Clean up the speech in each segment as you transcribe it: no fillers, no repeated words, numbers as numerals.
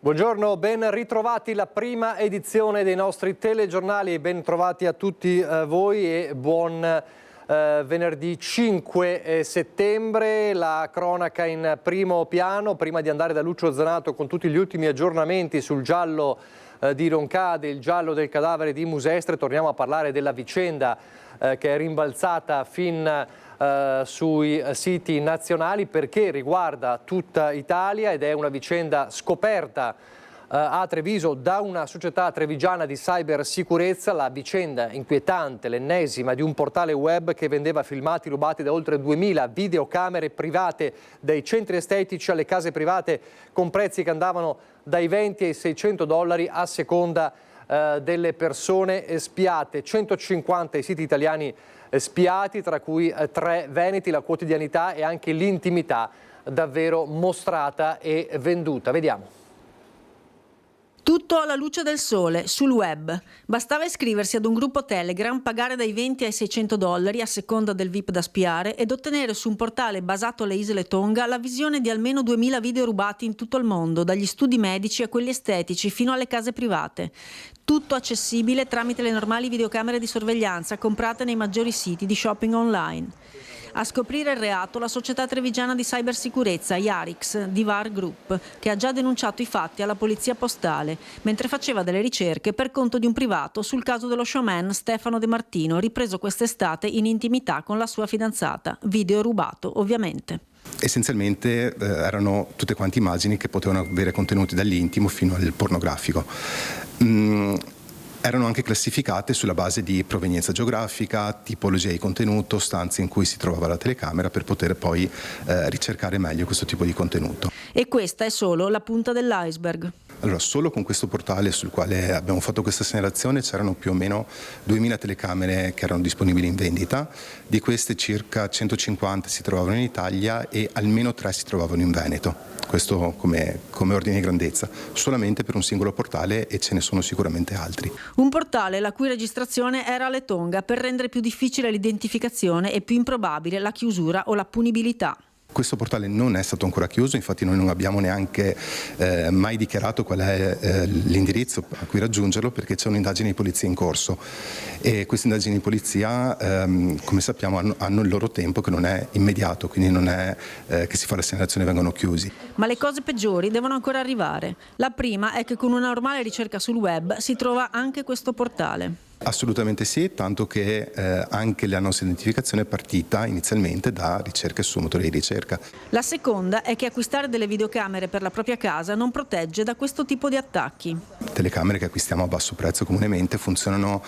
Buongiorno, ben ritrovati la prima edizione dei nostri telegiornali, ben trovati a tutti voi e buon venerdì 5 settembre. La cronaca in primo piano, prima di andare da Lucio Zanato con tutti gli ultimi aggiornamenti sul giallo di Roncade, il giallo del cadavere di Musestre. Torniamo a parlare della vicenda che è rimbalzata fin sui siti nazionali perché riguarda tutta Italia ed è una vicenda scoperta a Treviso da una società trevigiana di cybersicurezza. La vicenda inquietante, l'ennesima, di un portale web che vendeva filmati rubati da oltre 2000 videocamere private dai centri estetici alle case private con prezzi che andavano dai 20 ai $600 a seconda delle persone spiate. 150 i siti italiani spiati, tra cui 3 veneti, la quotidianità e anche l'intimità davvero mostrata e venduta. Vediamo. Tutto alla luce del sole, sul web. Bastava iscriversi ad un gruppo Telegram, pagare dai 20 ai $600 a seconda del VIP da spiare ed ottenere su un portale basato alle isole Tonga la visione di almeno 2000 video rubati in tutto il mondo, dagli studi medici a quelli estetici fino alle case private. Tutto accessibile tramite le normali videocamere di sorveglianza comprate nei maggiori siti di shopping online. A scoprire il reato la società trevigiana di cybersicurezza Yarix di VAR Group, che ha già denunciato i fatti alla polizia postale, mentre faceva delle ricerche per conto di un privato sul caso dello showman Stefano De Martino, ripreso quest'estate in intimità con la sua fidanzata. Video rubato, ovviamente. Essenzialmente erano tutte quante immagini che potevano avere contenuti dall'intimo fino al pornografico. Erano anche classificate sulla base di provenienza geografica, tipologia di contenuto, stanze in cui si trovava la telecamera per poter poi ricercare meglio questo tipo di contenuto. E questa è solo la punta dell'iceberg. Allora, solo con questo portale sul quale abbiamo fatto questa segnalazione c'erano più o meno 2000 telecamere che erano disponibili in vendita. Di queste circa 150 si trovavano in Italia e almeno 3 si trovavano in Veneto. Questo come ordine di grandezza, solamente per un singolo portale, e ce ne sono sicuramente altri. Un portale la cui registrazione era alle Tonga per rendere più difficile l'identificazione e più improbabile la chiusura o la punibilità. Questo portale non è stato ancora chiuso, infatti noi non abbiamo neanche mai dichiarato qual è l'indirizzo a cui raggiungerlo, perché c'è un'indagine di polizia in corso e queste indagini di polizia, come sappiamo, hanno il loro tempo, che non è immediato, quindi non è che si fa la segnalazione e vengono chiusi. Ma le cose peggiori devono ancora arrivare. La prima è che con una normale ricerca sul web si trova anche questo portale. Assolutamente sì, tanto che anche la nostra identificazione è partita inizialmente da ricerche su motori di ricerca. La seconda è che acquistare delle videocamere per la propria casa non protegge da questo tipo di attacchi. Telecamere che acquistiamo a basso prezzo comunemente funzionano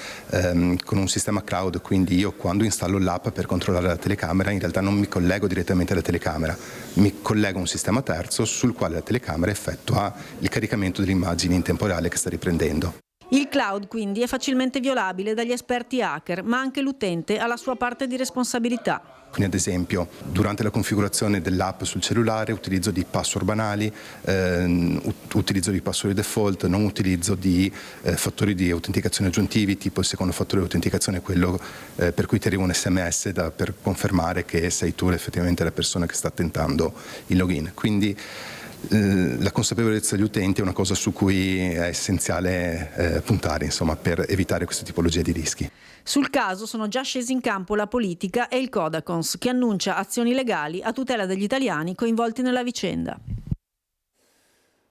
con un sistema cloud, quindi io quando installo l'app per controllare la telecamera in realtà non mi collego direttamente alla telecamera, mi collego a un sistema terzo sul quale la telecamera effettua il caricamento delle immagini in tempo reale che sta riprendendo. Il cloud quindi è facilmente violabile dagli esperti hacker, ma anche l'utente ha la sua parte di responsabilità. Quindi ad esempio durante la configurazione dell'app sul cellulare utilizzo di password banali, utilizzo di password default, non utilizzo di fattori di autenticazione aggiuntivi, tipo il secondo fattore di autenticazione è quello per cui ti arriva un SMS per confermare che sei tu effettivamente la persona che sta tentando il login. Quindi la consapevolezza degli utenti è una cosa su cui è essenziale puntare, insomma, per evitare questa tipologia di rischi. Sul caso sono già scesi in campo la politica e il Codacons, che annuncia azioni legali a tutela degli italiani coinvolti nella vicenda.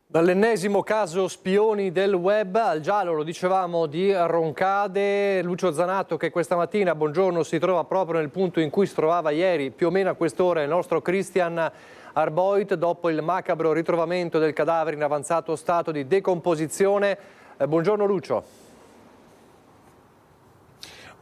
Dall'ennesimo caso spioni del web al giallo, lo dicevamo, di Roncade. Lucio Zanato, che questa mattina, buongiorno, si trova proprio nel punto in cui si trovava ieri, più o meno a quest'ora, il nostro Christian Arboit, dopo il macabro ritrovamento del cadavere in avanzato stato di decomposizione. Buongiorno Lucio.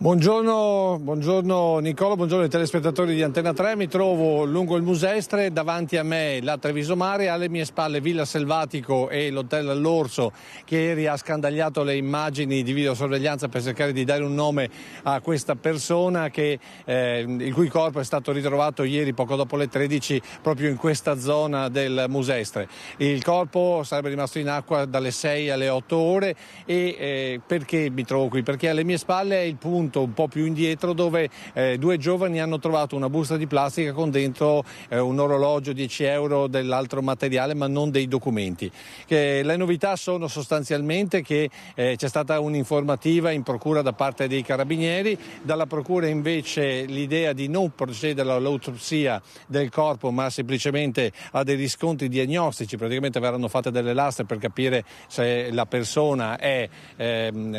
Buongiorno Nicola, buongiorno ai telespettatori di Antena 3. Mi trovo lungo il Musestre, davanti a me la Treviso Mare, alle mie spalle Villa Selvatico e l'Hotel All'Orso, che ieri ha scandagliato le immagini di videosorveglianza per cercare di dare un nome a questa persona il cui corpo è stato ritrovato ieri poco dopo le 13 proprio in questa zona del Musestre. Il corpo sarebbe rimasto in acqua dalle 6 alle 8 ore e perché mi trovo qui? Perché alle mie spalle è il punto punto un po' più indietro, dove 2 giovani hanno trovato una busta di plastica con dentro un orologio, 10 euro dell'altro materiale, ma non dei documenti. Le novità sono sostanzialmente che c'è stata un'informativa in procura da parte dei carabinieri, dalla procura invece l'idea di non procedere all'autopsia del corpo, ma semplicemente a dei riscontri diagnostici. Praticamente verranno fatte delle lastre per capire se la persona è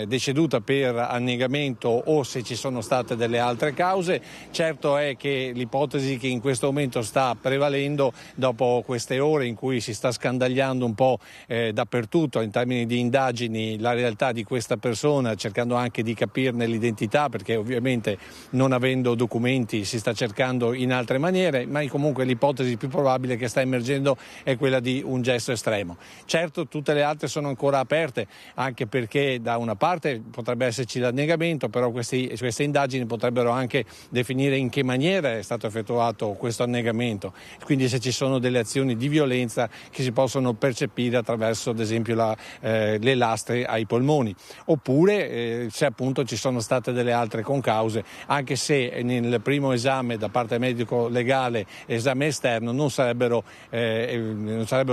deceduta per annegamento o se ci sono state delle altre cause. Certo è che l'ipotesi che in questo momento sta prevalendo, dopo queste ore in cui si sta scandagliando un po' dappertutto in termini di indagini la realtà di questa persona, cercando anche di capirne l'identità, perché ovviamente non avendo documenti si sta cercando in altre maniere, ma comunque l'ipotesi più probabile che sta emergendo è quella di un gesto estremo. Certo, tutte le altre sono ancora aperte, anche perché da una parte potrebbe esserci l'annegamento, però queste indagini potrebbero anche definire in che maniera è stato effettuato questo annegamento, quindi se ci sono delle azioni di violenza che si possono percepire attraverso ad esempio le lastre ai polmoni, oppure se appunto ci sono state delle altre concause, anche se nel primo esame da parte medico legale, esame esterno, non sarebbero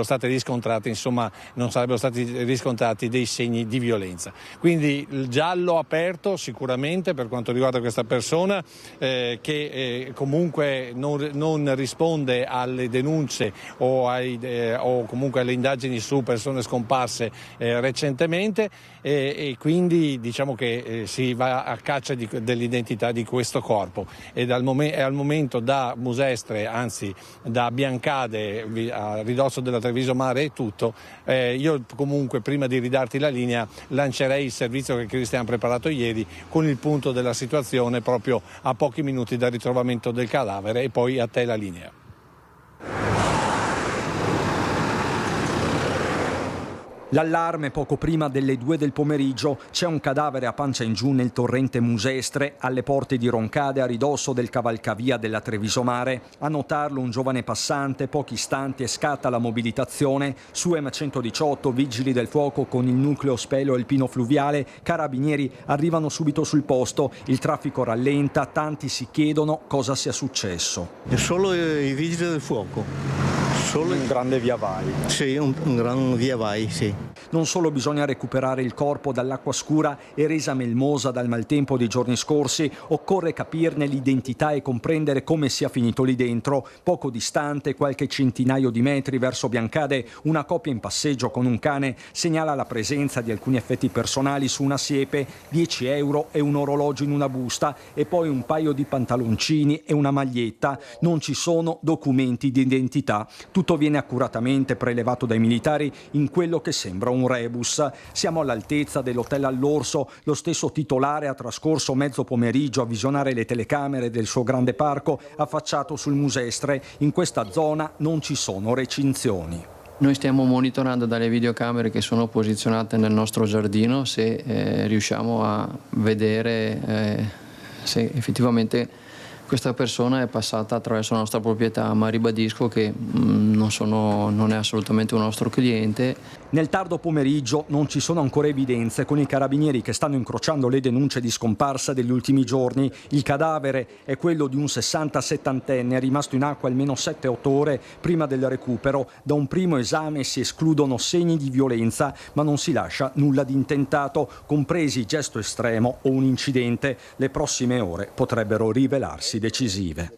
stati riscontrati dei segni di violenza. Quindi il giallo aperto sicuramente per quanto riguarda questa persona che comunque non risponde alle denunce o comunque alle indagini su persone scomparse recentemente, e quindi diciamo che si va a caccia dell'identità di questo corpo, e al momento da Musestre, anzi da Biancade a ridosso della Treviso Mare è tutto. Io comunque prima di ridarti la linea lancerei il servizio che Cristian ha preparato ieri con il punto della situazione proprio a pochi minuti dal ritrovamento del cadavere, e poi a te la linea. L'allarme poco prima delle 2 del pomeriggio: c'è un cadavere a pancia in giù nel torrente Musestre, alle porte di Roncade, a ridosso del cavalcavia della Treviso Mare. A notarlo un giovane passante, pochi istanti e scatta la mobilitazione. Su M118, vigili del fuoco con il nucleo Speleo alpino fluviale, carabinieri arrivano subito sul posto. Il traffico rallenta, tanti si chiedono cosa sia successo. È solo i vigili del fuoco. Solo un grande via vai. Sì, un gran via vai, sì. Non solo bisogna recuperare il corpo dall'acqua scura e resa melmosa dal maltempo dei giorni scorsi, occorre capirne l'identità e comprendere come sia finito lì dentro. Poco distante, qualche centinaio di metri verso Biancade, una coppia in passeggio con un cane segnala la presenza di alcuni effetti personali su una siepe, 10 euro e un orologio in una busta, e poi un paio di pantaloncini e una maglietta. Non ci sono documenti di identità. Tutto viene accuratamente prelevato dai militari in quello che sembra un rebus. Siamo all'altezza dell'hotel All'Orso. Lo stesso titolare ha trascorso mezzo pomeriggio a visionare le telecamere del suo grande parco affacciato sul Musestre. In questa zona non ci sono recinzioni. Noi stiamo monitorando dalle videocamere che sono posizionate nel nostro giardino se riusciamo a vedere se effettivamente questa persona è passata attraverso la nostra proprietà, ma ribadisco che non è assolutamente un nostro cliente. Nel tardo pomeriggio non ci sono ancora evidenze, con i carabinieri che stanno incrociando le denunce di scomparsa degli ultimi giorni. Il cadavere è quello di un 60-70enne rimasto in acqua almeno 7-8 ore prima del recupero. Da un primo esame si escludono segni di violenza, ma non si lascia nulla di intentato, compresi gesto estremo o un incidente. Le prossime ore potrebbero rivelarsi decisive.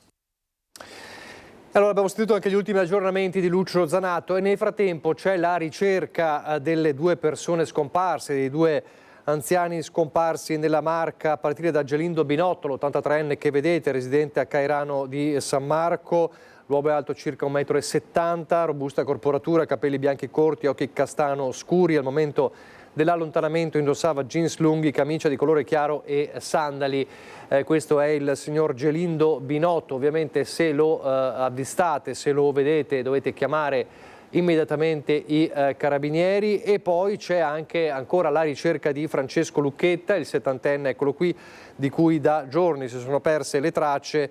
Allora, abbiamo sentito anche gli ultimi aggiornamenti di Lucio Zanato, e nel frattempo c'è la ricerca delle 2 persone scomparse, dei 2 anziani scomparsi nella Marca, a partire da Gelindo Binotto, l'83enne che vedete, residente a Cairano di San Marco. L'uomo è alto circa 1,70 m, robusta corporatura, capelli bianchi corti, occhi castano scuri. Al momento dell'allontanamento indossava jeans lunghi, camicia di colore chiaro e sandali. Questo è il signor Gelindo Binotto. Ovviamente se lo avvistate, se lo vedete, dovete chiamare immediatamente i carabinieri. E poi c'è anche ancora la ricerca di Francesco Lucchetta, il 70enne, eccolo qui, di cui da giorni si sono perse le tracce.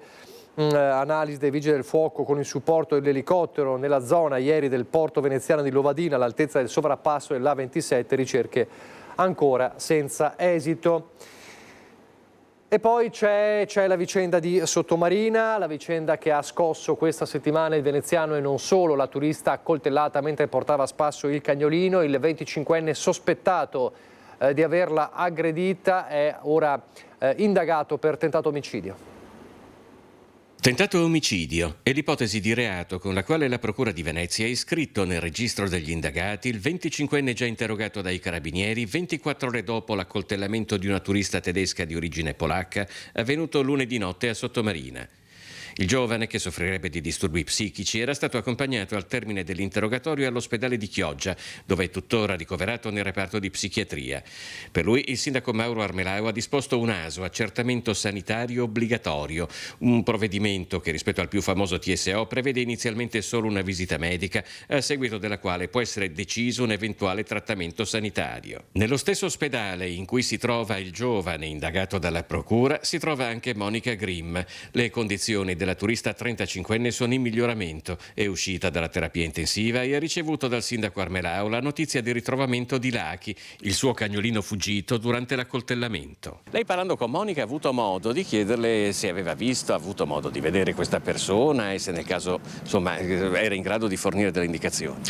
Analisi dei vigili del fuoco con il supporto dell'elicottero nella zona ieri del porto veneziano di Lovadina, all'altezza del sovrappasso dell'A27, ricerche ancora senza esito. E poi c'è la vicenda di Sottomarina, la vicenda che ha scosso questa settimana il veneziano e non solo, la turista accoltellata mentre portava a spasso il cagnolino, il 25enne sospettato di averla aggredita è ora indagato per tentato omicidio. Tentato omicidio è l'ipotesi di reato con la quale la Procura di Venezia ha iscritto nel registro degli indagati il 25enne già interrogato dai carabinieri 24 ore dopo l'accoltellamento di una turista tedesca di origine polacca avvenuto lunedì notte a Sottomarina. Il giovane, che soffrirebbe di disturbi psichici, era stato accompagnato al termine dell'interrogatorio all'ospedale di Chioggia, dove è tuttora ricoverato nel reparto di psichiatria. Per lui il sindaco Mauro Armelau ha disposto un ASO, accertamento sanitario obbligatorio, un provvedimento che rispetto al più famoso TSO prevede inizialmente solo una visita medica, a seguito della quale può essere deciso un eventuale trattamento sanitario. Nello stesso ospedale in cui si trova il giovane indagato dalla procura si trova anche Monica Grimm. Le condizioni della turista 35enne sono in miglioramento, è uscita dalla terapia intensiva e ha ricevuto dal sindaco Armelau la notizia del ritrovamento di Lucky, il suo cagnolino fuggito durante l'accoltellamento. Lei, parlando con Monica, ha avuto modo di chiederle se aveva visto, ha avuto modo di vedere questa persona e se nel caso, insomma, era in grado di fornire delle indicazioni.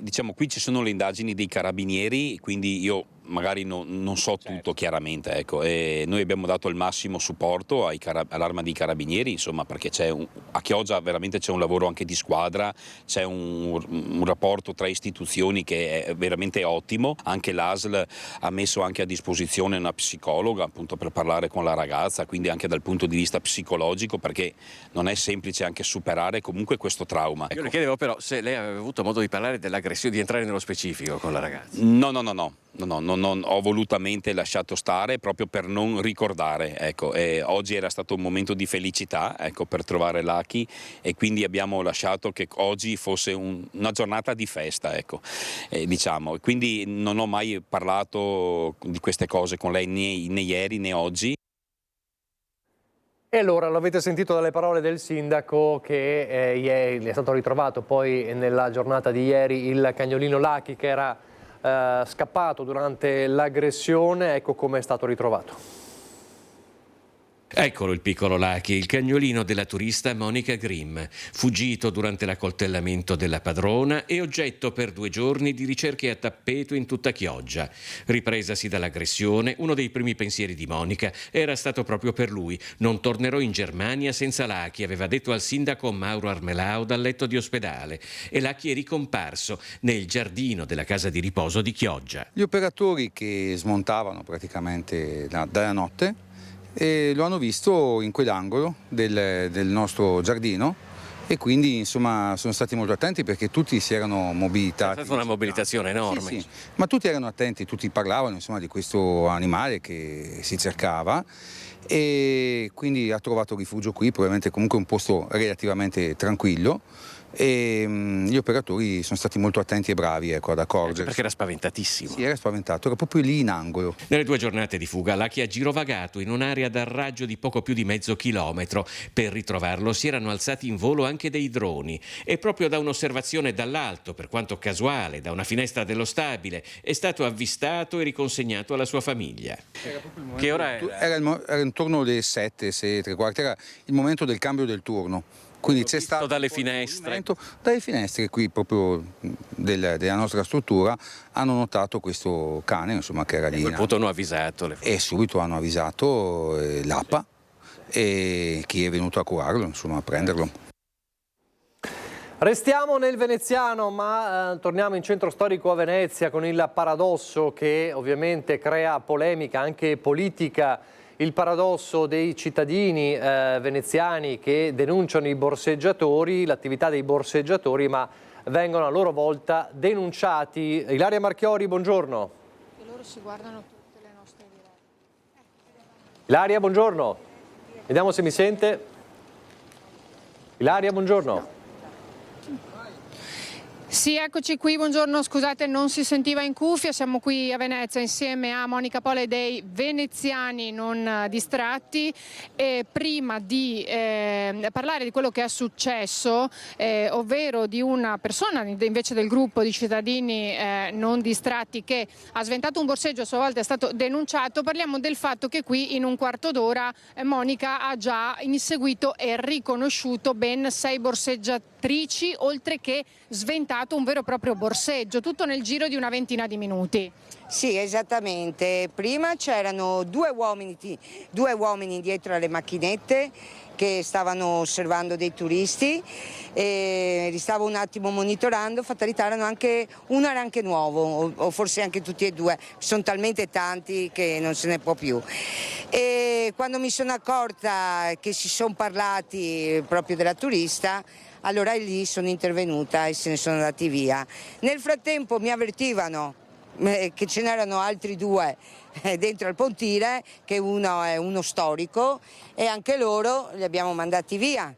Diciamo, qui ci sono le indagini dei carabinieri, quindi io magari non so tutto chiaramente, ecco. Noi abbiamo dato il massimo supporto all'Arma dei Carabinieri, insomma, perché a Chioggia veramente c'è un lavoro anche di squadra, c'è un rapporto tra istituzioni che è veramente ottimo. Anche l'ASL ha messo anche a disposizione una psicologa, appunto, per parlare con la ragazza, quindi anche dal punto di vista psicologico, perché non è semplice anche superare comunque questo trauma. Io le chiedevo però se lei aveva avuto modo di parlare dell'aggressione, di entrare nello specifico con la ragazza. No, ho volutamente lasciato stare proprio per non ricordare, ecco. Oggi era stato un momento di felicità, ecco, per trovare Lucky, e quindi abbiamo lasciato che oggi fosse una giornata di festa, ecco, diciamo. Quindi non ho mai parlato di queste cose con lei né ieri né oggi. E allora l'avete sentito dalle parole del sindaco che ieri è stato ritrovato poi nella giornata di ieri il cagnolino Lucky che era scappato durante l'aggressione. Ecco come è stato ritrovato. Eccolo il piccolo Lucky, il cagnolino della turista Monica Grimm, fuggito durante l'accoltellamento della padrona e oggetto per 2 giorni di ricerche a tappeto in tutta Chioggia. Ripresasi dall'aggressione, uno dei primi pensieri di Monica era stato proprio per lui. Non tornerò in Germania senza Lucky, aveva detto al sindaco Mauro Armelau dal letto di ospedale. E Lucky è ricomparso nel giardino della casa di riposo di Chioggia. Gli operatori che smontavano praticamente dalla notte e lo hanno visto in quell'angolo del nostro giardino, e quindi insomma sono stati molto attenti perché tutti si erano mobilitati. È stata una mobilitazione enorme. Sì, ma tutti erano attenti, tutti parlavano insomma di questo animale che si cercava, e quindi ha trovato rifugio qui, probabilmente comunque un posto relativamente tranquillo, e gli operatori sono stati molto attenti e bravi, ecco, ad accorgersi. Perché era spaventatissimo. Sì, era spaventato, era proprio lì in angolo. Nelle 2 giornate di fuga Lucky ha girovagato in un'area dal raggio di poco più di mezzo chilometro. Per ritrovarlo si erano alzati in volo anche dei droni, e proprio da un'osservazione dall'alto, per quanto casuale, da una finestra dello stabile, è stato avvistato e riconsegnato alla sua famiglia. Che ora era? Era intorno alle 7, 6:15, era il momento del cambio del turno. Quindi c'è stato dalle finestre. Dalle finestre qui proprio della nostra struttura hanno notato questo cane, insomma, che era lì. A quel punto hanno avvisato. E subito hanno avvisato l'APA e chi è venuto a curarlo, insomma, a prenderlo. Restiamo nel veneziano, ma torniamo in centro storico a Venezia con il paradosso che ovviamente crea polemica anche politica. Il paradosso dei cittadini veneziani che denunciano i borseggiatori, l'attività dei borseggiatori, ma vengono a loro volta denunciati. Ilaria Marchiori, buongiorno. E loro si guardano tutte le nostre dirette. Ilaria, buongiorno. Vediamo se mi sente. Ilaria, buongiorno. Sì, eccoci qui, buongiorno, scusate non si sentiva in cuffia, siamo qui a Venezia insieme a Monica Poli dei veneziani non distratti e prima di parlare di quello che è successo, ovvero di una persona invece del gruppo di cittadini non distratti che ha sventato un borseggio, a sua volta è stato denunciato, parliamo del fatto che qui in un quarto d'ora Monica ha già inseguito e riconosciuto ben 6 borseggiatrici, oltre che sventato un vero e proprio borseggio, tutto nel giro di una ventina di minuti. Sì, esattamente. Prima c'erano due uomini dietro alle macchinette che stavano osservando dei turisti e li stavo un attimo monitorando, fatalità uno era anche nuovo o forse anche tutti e due, sono talmente tanti che non se ne può più. E quando mi sono accorta che si sono parlati proprio della turista, allora lì sono intervenuta e se ne sono andati via. Nel frattempo mi avvertivano che ce n'erano altri 2 dentro al pontile, che uno è uno storico e anche loro li abbiamo mandati via.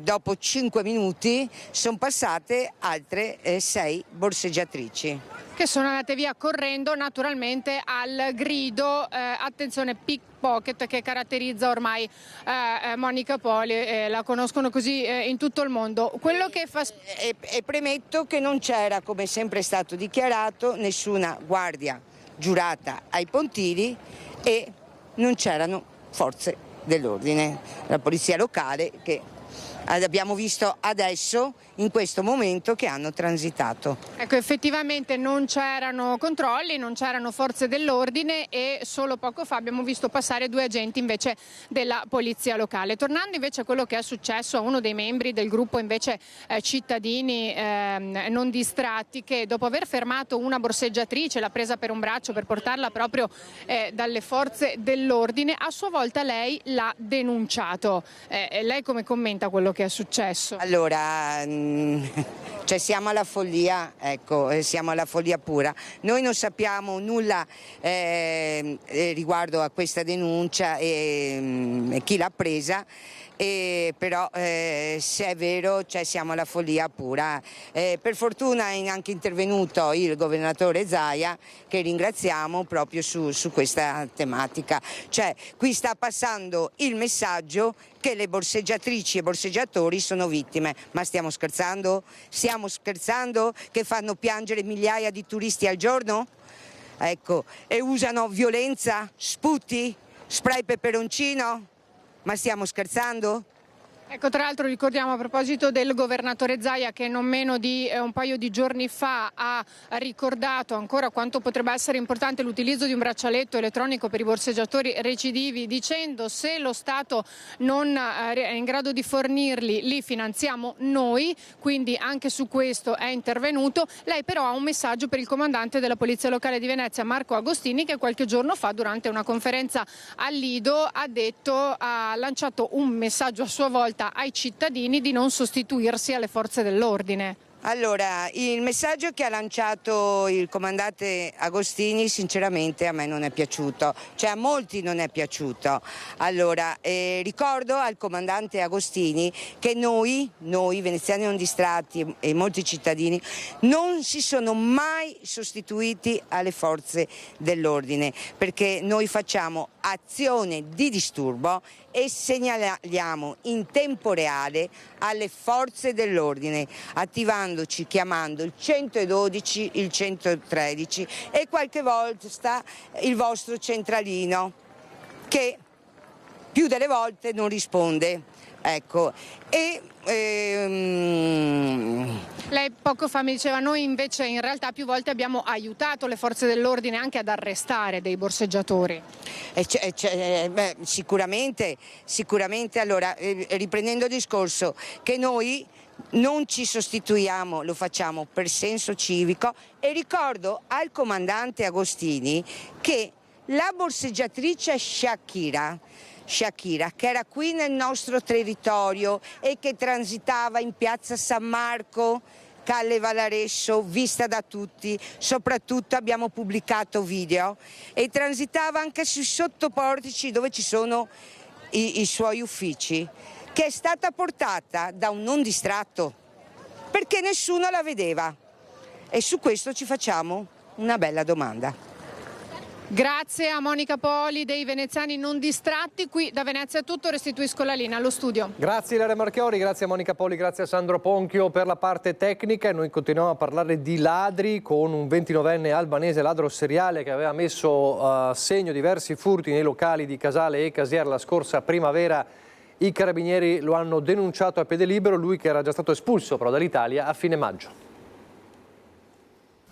Dopo 5 minuti sono passate altre 6 borseggiatrici. Che sono andate via correndo naturalmente al grido attenzione pickpocket che caratterizza ormai Monica Poli, la conoscono così in tutto il mondo. Quello che fa... E premetto che non c'era, come sempre è stato dichiarato, nessuna guardia giurata ai pontili e non c'erano forze dell'ordine, la polizia locale che abbiamo visto adesso, in questo momento, che hanno transitato. Ecco, effettivamente non c'erano controlli, non c'erano forze dell'ordine e solo poco fa abbiamo visto passare 2 agenti invece della polizia locale. Tornando invece a quello che è successo a uno dei membri del gruppo invece cittadini non distratti, che dopo aver fermato una borseggiatrice, l'ha presa per un braccio per portarla proprio dalle forze dell'ordine, a sua volta lei l'ha denunciato. Lei come commenta quello che è successo? Allora, cioè siamo alla follia, ecco, siamo alla follia pura. Noi non sappiamo nulla riguardo a questa denuncia e chi l'ha presa. Però se è vero, cioè, siamo alla follia pura. Per fortuna è anche intervenuto il governatore Zaia, che ringraziamo proprio su questa tematica. Cioè, qui sta passando il messaggio che le borseggiatrici e borseggiatori sono vittime. Ma stiamo scherzando? Stiamo scherzando che fanno piangere migliaia di turisti al giorno? Ecco, e usano violenza, sputi, spray peperoncino? Ma stiamo scherzando? Ecco, tra l'altro ricordiamo a proposito del governatore Zaia che non meno di un paio di giorni fa ha ricordato ancora quanto potrebbe essere importante l'utilizzo di un braccialetto elettronico per i borseggiatori recidivi, dicendo se lo Stato non è in grado di fornirli li finanziamo noi, quindi anche su questo è intervenuto. Lei però ha un messaggio per il comandante della Polizia Locale di Venezia, Marco Agostini, che qualche giorno fa durante una conferenza al Lido ha lanciato un messaggio a sua volta ai cittadini di non sostituirsi alle forze dell'ordine. Allora, il messaggio che ha lanciato il comandante Agostini sinceramente a me non è piaciuto, cioè a molti non è piaciuto. Allora, ricordo al comandante Agostini che noi veneziani non distratti e molti cittadini non si sono mai sostituiti alle forze dell'ordine, perché noi facciamo azione di disturbo e segnaliamo in tempo reale alle forze dell'ordine, attivandoci, chiamando il 112, il 113 e qualche volta il vostro centralino, che più delle volte non risponde. Ecco, Lei poco fa mi diceva noi invece in realtà più volte abbiamo aiutato le forze dell'ordine anche ad arrestare dei borseggiatori. Sicuramente, allora riprendendo il discorso che noi non ci sostituiamo, lo facciamo per senso civico e ricordo al comandante Agostini che la borseggiatrice Shakira, che era qui nel nostro territorio e che transitava in piazza San Marco, Calle Valaresso, vista da tutti, soprattutto abbiamo pubblicato video, e transitava anche sui sottoportici dove ci sono i suoi uffici, che è stata portata da un non distratto, perché nessuno la vedeva. E su questo ci facciamo una bella domanda. Grazie a Monica Poli dei Veneziani Non Distratti. Qui da Venezia è tutto, restituisco la linea allo studio. Grazie Ilaria Marchiori, grazie a Monica Poli, grazie a Sandro Ponchio per la parte tecnica. E noi continuiamo a parlare di ladri con un 29enne albanese ladro seriale che aveva messo a segno diversi furti nei locali di Casale e Casier la scorsa primavera. I carabinieri lo hanno denunciato a piede libero, lui che era già stato espulso però dall'Italia a fine maggio.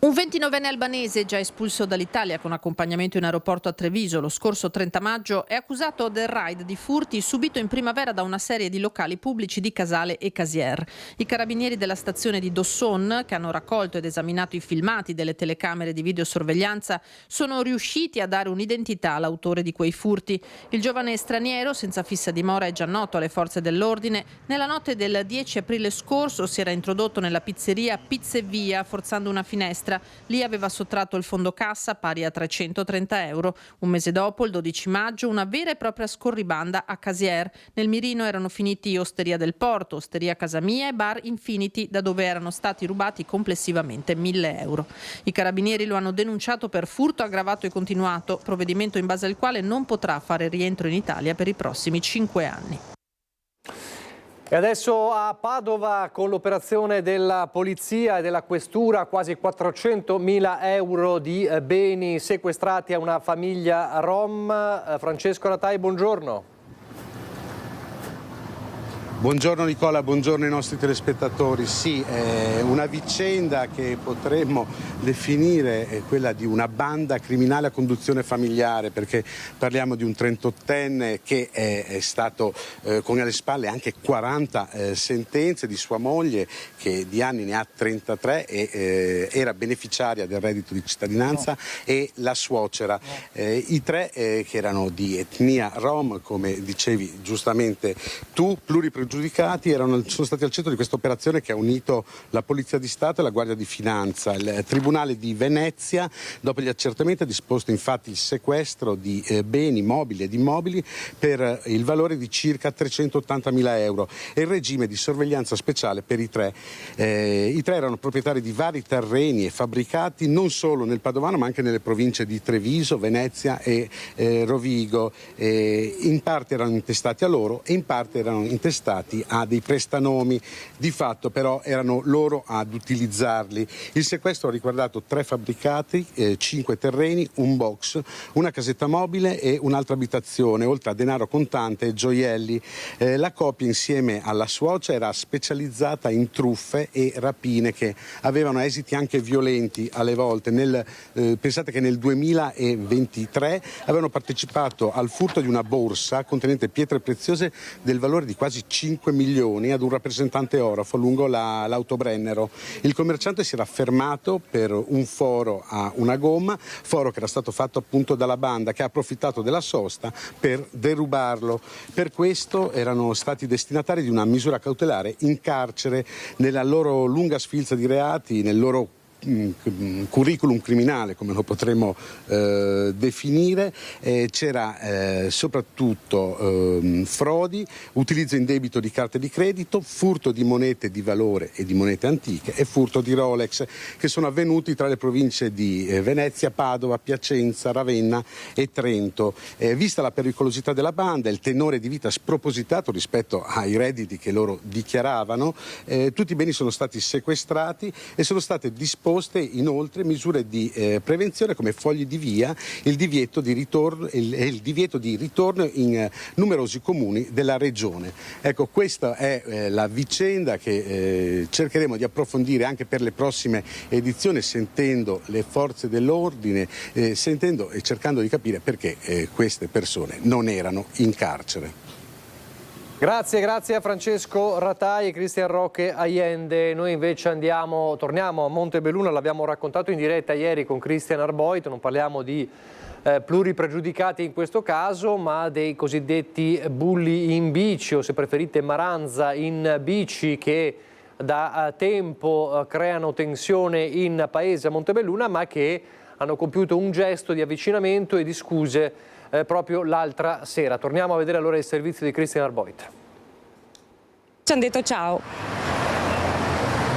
Un 29enne albanese già espulso dall'Italia con accompagnamento in aeroporto a Treviso lo scorso 30 maggio è accusato del raid di furti subito in primavera da una serie di locali pubblici di Casale e Casier. I carabinieri della stazione di Dosson, che hanno raccolto ed esaminato i filmati delle telecamere di videosorveglianza, sono riusciti a dare un'identità all'autore di quei furti. Il giovane straniero, senza fissa dimora, è già noto alle forze dell'ordine. Nella notte del 10 aprile scorso si era introdotto nella pizzeria Pizze Via forzando una finestra. Lì aveva sottratto il fondo cassa pari a 330 euro. Un mese dopo, il 12 maggio, una vera e propria scorribanda a Casier. Nel mirino erano finiti Osteria del Porto, Osteria Casa Mia e Bar Infinity, da dove erano stati rubati complessivamente 1.000 euro. I carabinieri lo hanno denunciato per furto aggravato e continuato, provvedimento in base al quale non potrà fare rientro in Italia per i prossimi 5 anni. E adesso a Padova, con l'operazione della polizia e della questura, quasi 400.000 euro di beni sequestrati a una famiglia rom. Francesco Ratai, buongiorno. Buongiorno Nicola, buongiorno ai nostri telespettatori. Sì, è una vicenda che potremmo definire quella di una banda criminale a conduzione familiare, perché parliamo di un 38enne che è stato con alle spalle anche 40 sentenze, di sua moglie che di anni ne ha 33 e era beneficiaria del reddito di cittadinanza, e la suocera. I tre che erano di etnia rom, come dicevi giustamente tu, pluripregiudicati, sono stati al centro di questa operazione che ha unito la Polizia di Stato e la Guardia di Finanza. Il Tribunale di Venezia, dopo gli accertamenti, ha disposto infatti il sequestro di beni mobili ed immobili per il valore di circa 380.000 euro e il regime di sorveglianza speciale per i tre. I tre erano proprietari di vari terreni e fabbricati non solo nel Padovano ma anche nelle province di Treviso, Venezia e Rovigo. In parte erano intestati a loro e in parte erano intestati a dei prestanomi, di fatto però erano loro ad utilizzarli. Il sequestro ha riguardato 3 fabbricati, 5 terreni, un box, una casetta mobile e un'altra abitazione, oltre a denaro contante e gioielli. La coppia, insieme alla suocera, era specializzata in truffe e rapine che avevano esiti anche violenti alle volte. Pensate che nel 2023 avevano partecipato al furto di una borsa contenente pietre preziose del valore di quasi 5 milioni ad un rappresentante orafo lungo l'Autobrennero. Il commerciante si era fermato per un foro a una gomma, foro che era stato fatto appunto dalla banda, che ha approfittato della sosta per derubarlo. Per questo erano stati destinatari di una misura cautelare in carcere. Nella loro lunga sfilza di reati, nel loro curriculum criminale, come lo potremmo definire, c'era soprattutto frodi, utilizzo indebito di carte di credito, furto di monete di valore e di monete antiche e furto di Rolex, che sono avvenuti tra le province di Venezia, Padova, Piacenza, Ravenna e Trento. Vista la pericolosità della banda, il tenore di vita spropositato rispetto ai redditi che loro dichiaravano, tutti i beni sono stati sequestrati e sono state disposte inoltre misure di prevenzione come fogli di via, il divieto di ritorno in numerosi comuni della regione. Ecco, questa è la vicenda che cercheremo di approfondire anche per le prossime edizioni, sentendo le forze dell'ordine, sentendo e cercando di capire perché queste persone non erano in carcere. Grazie a Francesco Ratai e Cristian Roque Allende. Noi invece torniamo a Montebelluna, l'abbiamo raccontato in diretta ieri con Cristian Arboit, non parliamo di pluripregiudicati in questo caso, ma dei cosiddetti bulli in bici, o se preferite maranza in bici, che da tempo creano tensione in paese a Montebelluna, ma che hanno compiuto un gesto di avvicinamento e di scuse proprio l'altra sera. Torniamo a vedere allora il servizio di Cristian Arboit. Ci hanno detto ciao.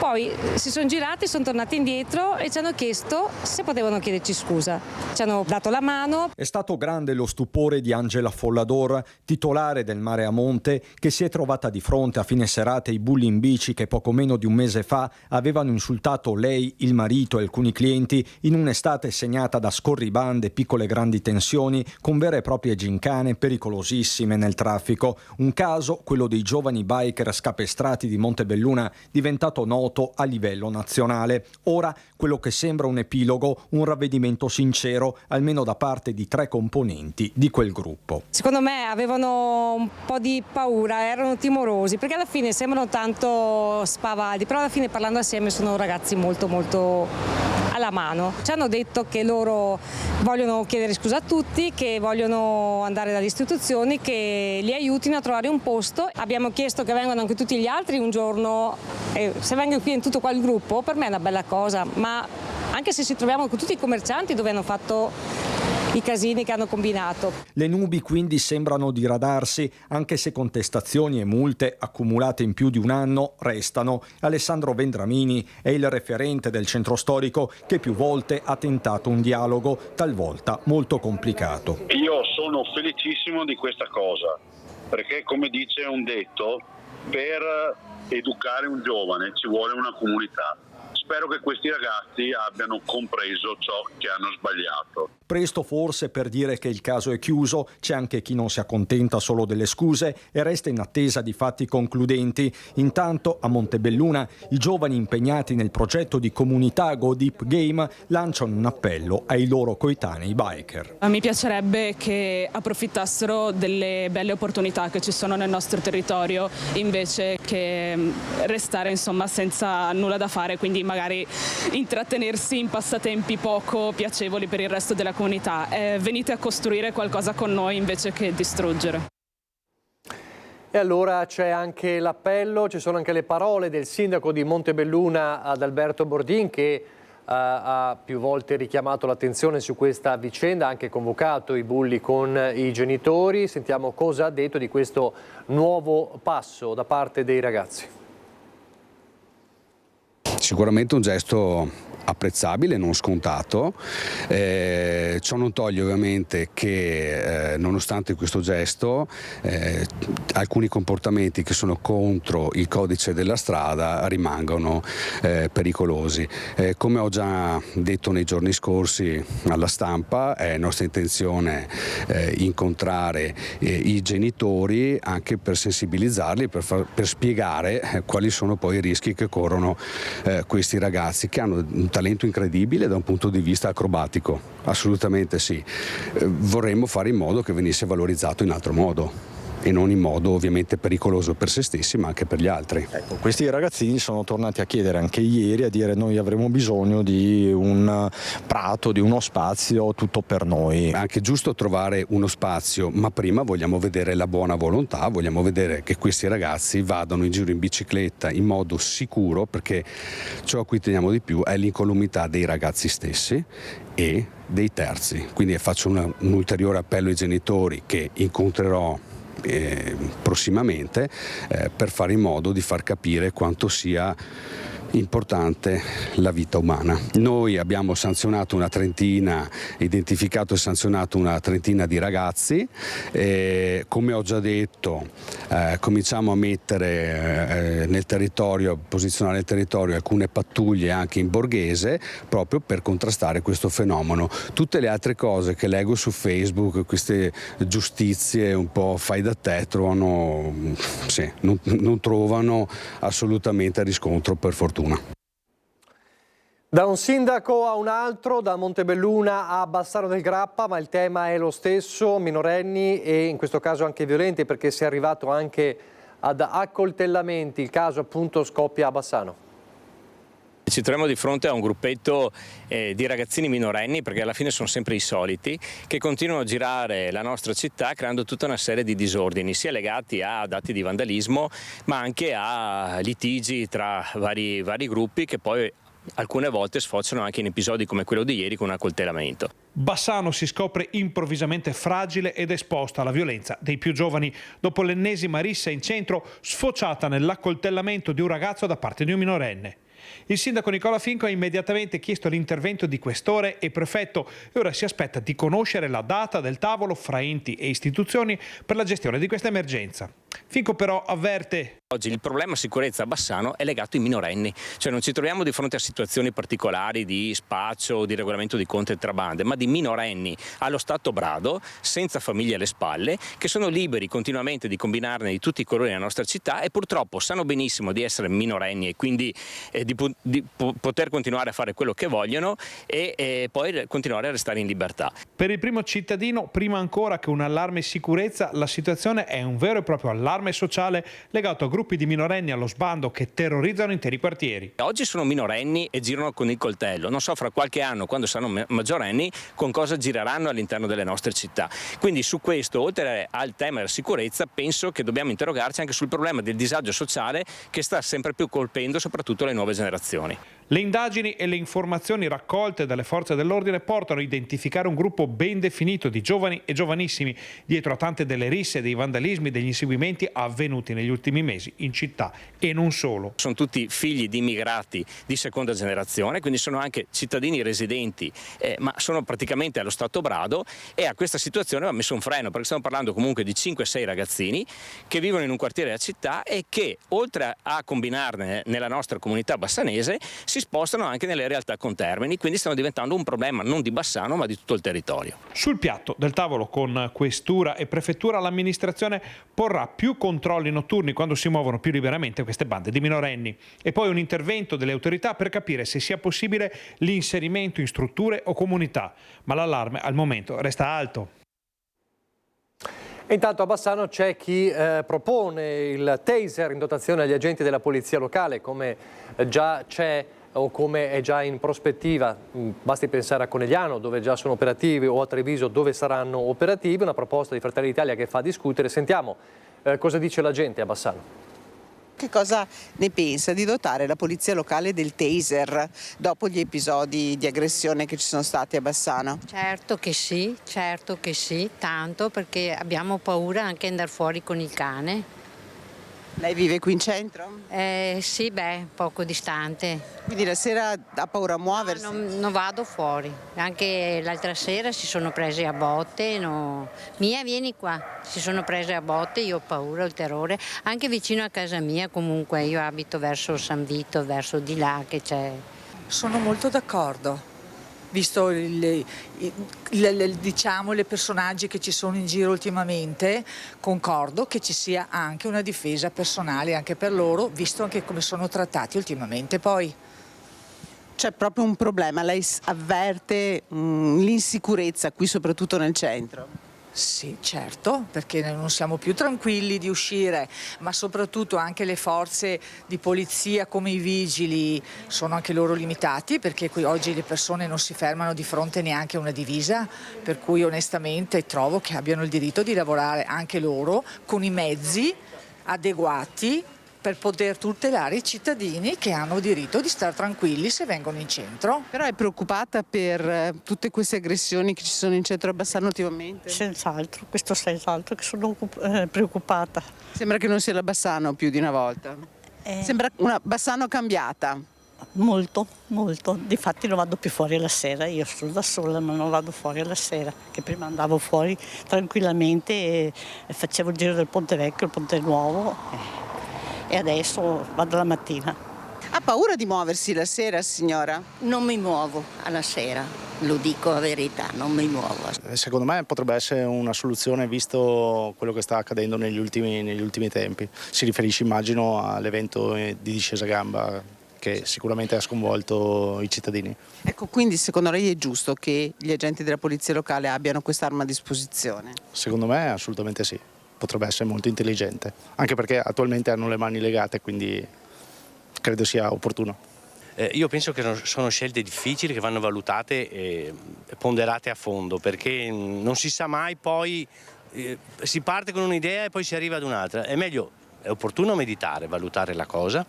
Poi si sono girati, sono tornati indietro e ci hanno chiesto se potevano chiederci scusa. Ci hanno dato la mano. È stato grande lo stupore di Angela Follador, titolare del Mare a Monte, che si è trovata di fronte a fine serata i bulli in bici che poco meno di un mese fa avevano insultato lei, il marito e alcuni clienti in un'estate segnata da scorribande, piccole e grandi tensioni con vere e proprie gincane pericolosissime nel traffico. Un caso, quello dei giovani biker scapestrati di Montebelluna, diventato noto a livello nazionale. Ora quello che sembra un epilogo, un ravvedimento sincero, almeno da parte di 3 componenti di quel gruppo. Secondo me avevano un po' di paura, erano timorosi, perché alla fine sembrano tanto spavaldi, però alla fine parlando assieme sono ragazzi molto molto alla mano. Ci hanno detto che loro vogliono chiedere scusa a tutti, che vogliono andare dalle istituzioni, che li aiutino a trovare un posto. Abbiamo chiesto che vengano anche tutti gli altri un giorno, se vengono qui in tutto quel gruppo per me è una bella cosa, ma anche se ci troviamo con tutti i commercianti dove hanno fatto i casini che hanno combinato. Le nubi quindi sembrano diradarsi, anche se contestazioni e multe accumulate in più di un anno restano. Alessandro Vendramini è il referente del centro storico che più volte ha tentato un dialogo, talvolta molto complicato. Io sono felicissimo di questa cosa, perché come dice un detto, per educare un giovane ci vuole una comunità. Spero che questi ragazzi abbiano compreso ciò che hanno sbagliato. Presto forse per dire che il caso è chiuso, c'è anche chi non si accontenta solo delle scuse e resta in attesa di fatti concludenti. Intanto a Montebelluna i giovani impegnati nel progetto di comunità Go Deep Game lanciano un appello ai loro coetanei biker. Mi piacerebbe che approfittassero delle belle opportunità che ci sono nel nostro territorio invece che restare senza nulla da fare, quindi magari intrattenersi in passatempi poco piacevoli per il resto della comunità. Venite a costruire qualcosa con noi invece che distruggere. E allora c'è anche l'appello, ci sono anche le parole del sindaco di Montebelluna Adalberto Bordin che ha più volte richiamato l'attenzione su questa vicenda, ha anche convocato i bulli con i genitori. Sentiamo cosa ha detto di questo nuovo passo da parte dei ragazzi. Sicuramente un gesto apprezzabile, non scontato. Ciò non toglie ovviamente che nonostante questo gesto alcuni comportamenti che sono contro il codice della strada rimangono pericolosi. Come ho già detto nei giorni scorsi alla stampa, è nostra intenzione incontrare i genitori anche per sensibilizzarli, per spiegare quali sono poi i rischi che corrono questi ragazzi che hanno un talento incredibile da un punto di vista acrobatico, assolutamente sì. Vorremmo fare in modo che venisse valorizzato in altro modo e non in modo ovviamente pericoloso per se stessi ma anche per gli altri. Ecco, questi ragazzini sono tornati a chiedere anche ieri, a dire noi avremo bisogno di un prato, di uno spazio tutto per noi. È anche giusto trovare uno spazio, ma prima vogliamo vedere la buona volontà, vogliamo vedere che questi ragazzi vadano in giro in bicicletta in modo sicuro, perché ciò a cui teniamo di più è l'incolumità dei ragazzi stessi e dei terzi. Quindi faccio un ulteriore appello ai genitori che incontrerò prossimamente per fare in modo di far capire quanto sia importante la vita umana. Noi abbiamo sanzionato una trentina, identificato e sanzionato una trentina di ragazzi, come ho già detto cominciamo a mettere nel territorio, a posizionare nel territorio alcune pattuglie anche in borghese proprio per contrastare questo fenomeno. Tutte le altre cose che leggo su Facebook, queste giustizie un po' fai da te, non trovano assolutamente riscontro, per fortuna. Da un sindaco a un altro, da Montebelluna a Bassano del Grappa, ma il tema è lo stesso, minorenni e in questo caso anche violenti, perché si è arrivato anche ad accoltellamenti. Il caso appunto scoppia a Bassano. Ci troviamo di fronte a un gruppetto di ragazzini minorenni, perché alla fine sono sempre i soliti, che continuano a girare la nostra città creando tutta una serie di disordini, sia legati ad atti di vandalismo, ma anche a litigi tra vari gruppi che poi alcune volte sfociano anche in episodi come quello di ieri con un accoltellamento. Bassano si scopre improvvisamente fragile ed esposta alla violenza dei più giovani dopo l'ennesima rissa in centro sfociata nell'accoltellamento di un ragazzo da parte di un minorenne. Il sindaco Nicola Finco ha immediatamente chiesto l'intervento di questore e prefetto e ora si aspetta di conoscere la data del tavolo fra enti e istituzioni per la gestione di questa emergenza. Finco però avverte: oggi il problema sicurezza a Bassano è legato ai minorenni, cioè non ci troviamo di fronte a situazioni particolari di spaccio o di regolamento di conti e trabande, ma di minorenni allo stato brado, senza famiglie alle spalle, che sono liberi continuamente di combinarne di tutti i colori nella nostra città e purtroppo sanno benissimo di essere minorenni e quindi di poter continuare a fare quello che vogliono e poi continuare a restare in libertà. Per il primo cittadino, prima ancora che un allarme sicurezza, la situazione è un vero e proprio allarme sociale legato a gruppi di minorenni allo sbando che terrorizzano interi quartieri. Oggi sono minorenni e girano con il coltello, non so fra qualche anno, quando saranno maggiorenni, con cosa gireranno all'interno delle nostre città. Quindi su questo, oltre al tema della sicurezza, penso che dobbiamo interrogarci anche sul problema del disagio sociale che sta sempre più colpendo soprattutto le nuove generazioni. Le indagini e le informazioni raccolte dalle forze dell'ordine portano a identificare un gruppo ben definito di giovani e giovanissimi dietro a tante delle risse, dei vandalismi, degli inseguimenti avvenuti negli ultimi mesi in città e non solo. Sono tutti figli di immigrati di seconda generazione, quindi sono anche cittadini residenti, ma sono praticamente allo stato brado e a questa situazione va messo un freno, perché stiamo parlando comunque di 5-6 ragazzini che vivono in un quartiere della città e che oltre a combinarne nella nostra comunità bassanese si spostano anche nelle realtà contermini, quindi stanno diventando un problema non di Bassano ma di tutto il territorio. Sul piatto del tavolo con questura e prefettura l'amministrazione porrà più controlli notturni quando si muovono più liberamente queste bande di minorenni e poi un intervento delle autorità per capire se sia possibile l'inserimento in strutture o comunità, ma l'allarme al momento resta alto. E intanto a Bassano c'è chi propone il taser in dotazione agli agenti della polizia locale, come già c'è o come è già in prospettiva. Basti pensare a Conegliano, dove già sono operativi, o a Treviso, dove saranno operativi. Una proposta di Fratelli d'Italia che fa discutere. Sentiamo cosa dice la gente a Bassano. Che cosa ne pensa di dotare la polizia locale del taser dopo gli episodi di aggressione che ci sono stati a Bassano? Certo che sì, tanto, perché abbiamo paura anche di andare fuori con il cane. Lei vive qui in centro? Sì, poco distante. Quindi la sera ha paura a muoversi? No, non vado fuori. Anche l'altra sera si sono prese a botte. No. Mia, vieni qua. Si sono prese a botte, io ho paura, ho il terrore. Anche vicino a casa mia, comunque, io abito verso San Vito, verso di là che c'è. Sono molto d'accordo. Visto diciamo, le personaggi che ci sono in giro ultimamente, concordo che ci sia anche una difesa personale anche per loro, visto anche come sono trattati ultimamente. Poi c'è proprio un problema, lei avverte l'insicurezza qui soprattutto nel centro? Sì, certo, perché non siamo più tranquilli di uscire, ma soprattutto anche le forze di polizia come i vigili sono anche loro limitati, perché qui oggi le persone non si fermano di fronte neanche a una divisa, per cui onestamente trovo che abbiano il diritto di lavorare anche loro con i mezzi adeguati per poter tutelare i cittadini che hanno diritto di stare tranquilli se vengono in centro. Però è preoccupata per tutte queste aggressioni che ci sono in centro a Bassano ultimamente? Senz'altro, questo senz'altro che sono preoccupata. Sembra che non sia la Bassano più di una volta. Sembra una Bassano cambiata. Molto, molto. Difatti non vado più fuori alla sera, io sono da sola ma non vado fuori alla sera, che prima andavo fuori tranquillamente e facevo il giro del Ponte Vecchio, il Ponte Nuovo. E adesso vado la mattina. Ha paura di muoversi la sera, signora? Non mi muovo alla sera, lo dico la verità, non mi muovo. Secondo me potrebbe essere una soluzione visto quello che sta accadendo negli ultimi tempi. Si riferisce, immagino, all'evento di discesa gamba che sicuramente ha sconvolto i cittadini. Ecco, quindi secondo lei è giusto che gli agenti della polizia locale abbiano quest'arma a disposizione? Secondo me assolutamente sì. Potrebbe essere molto intelligente, anche perché attualmente hanno le mani legate, quindi credo sia opportuno. Io penso che sono scelte difficili che vanno valutate e ponderate a fondo, perché non si sa mai, poi si parte con un'idea e poi si arriva ad un'altra. È opportuno meditare, valutare la cosa,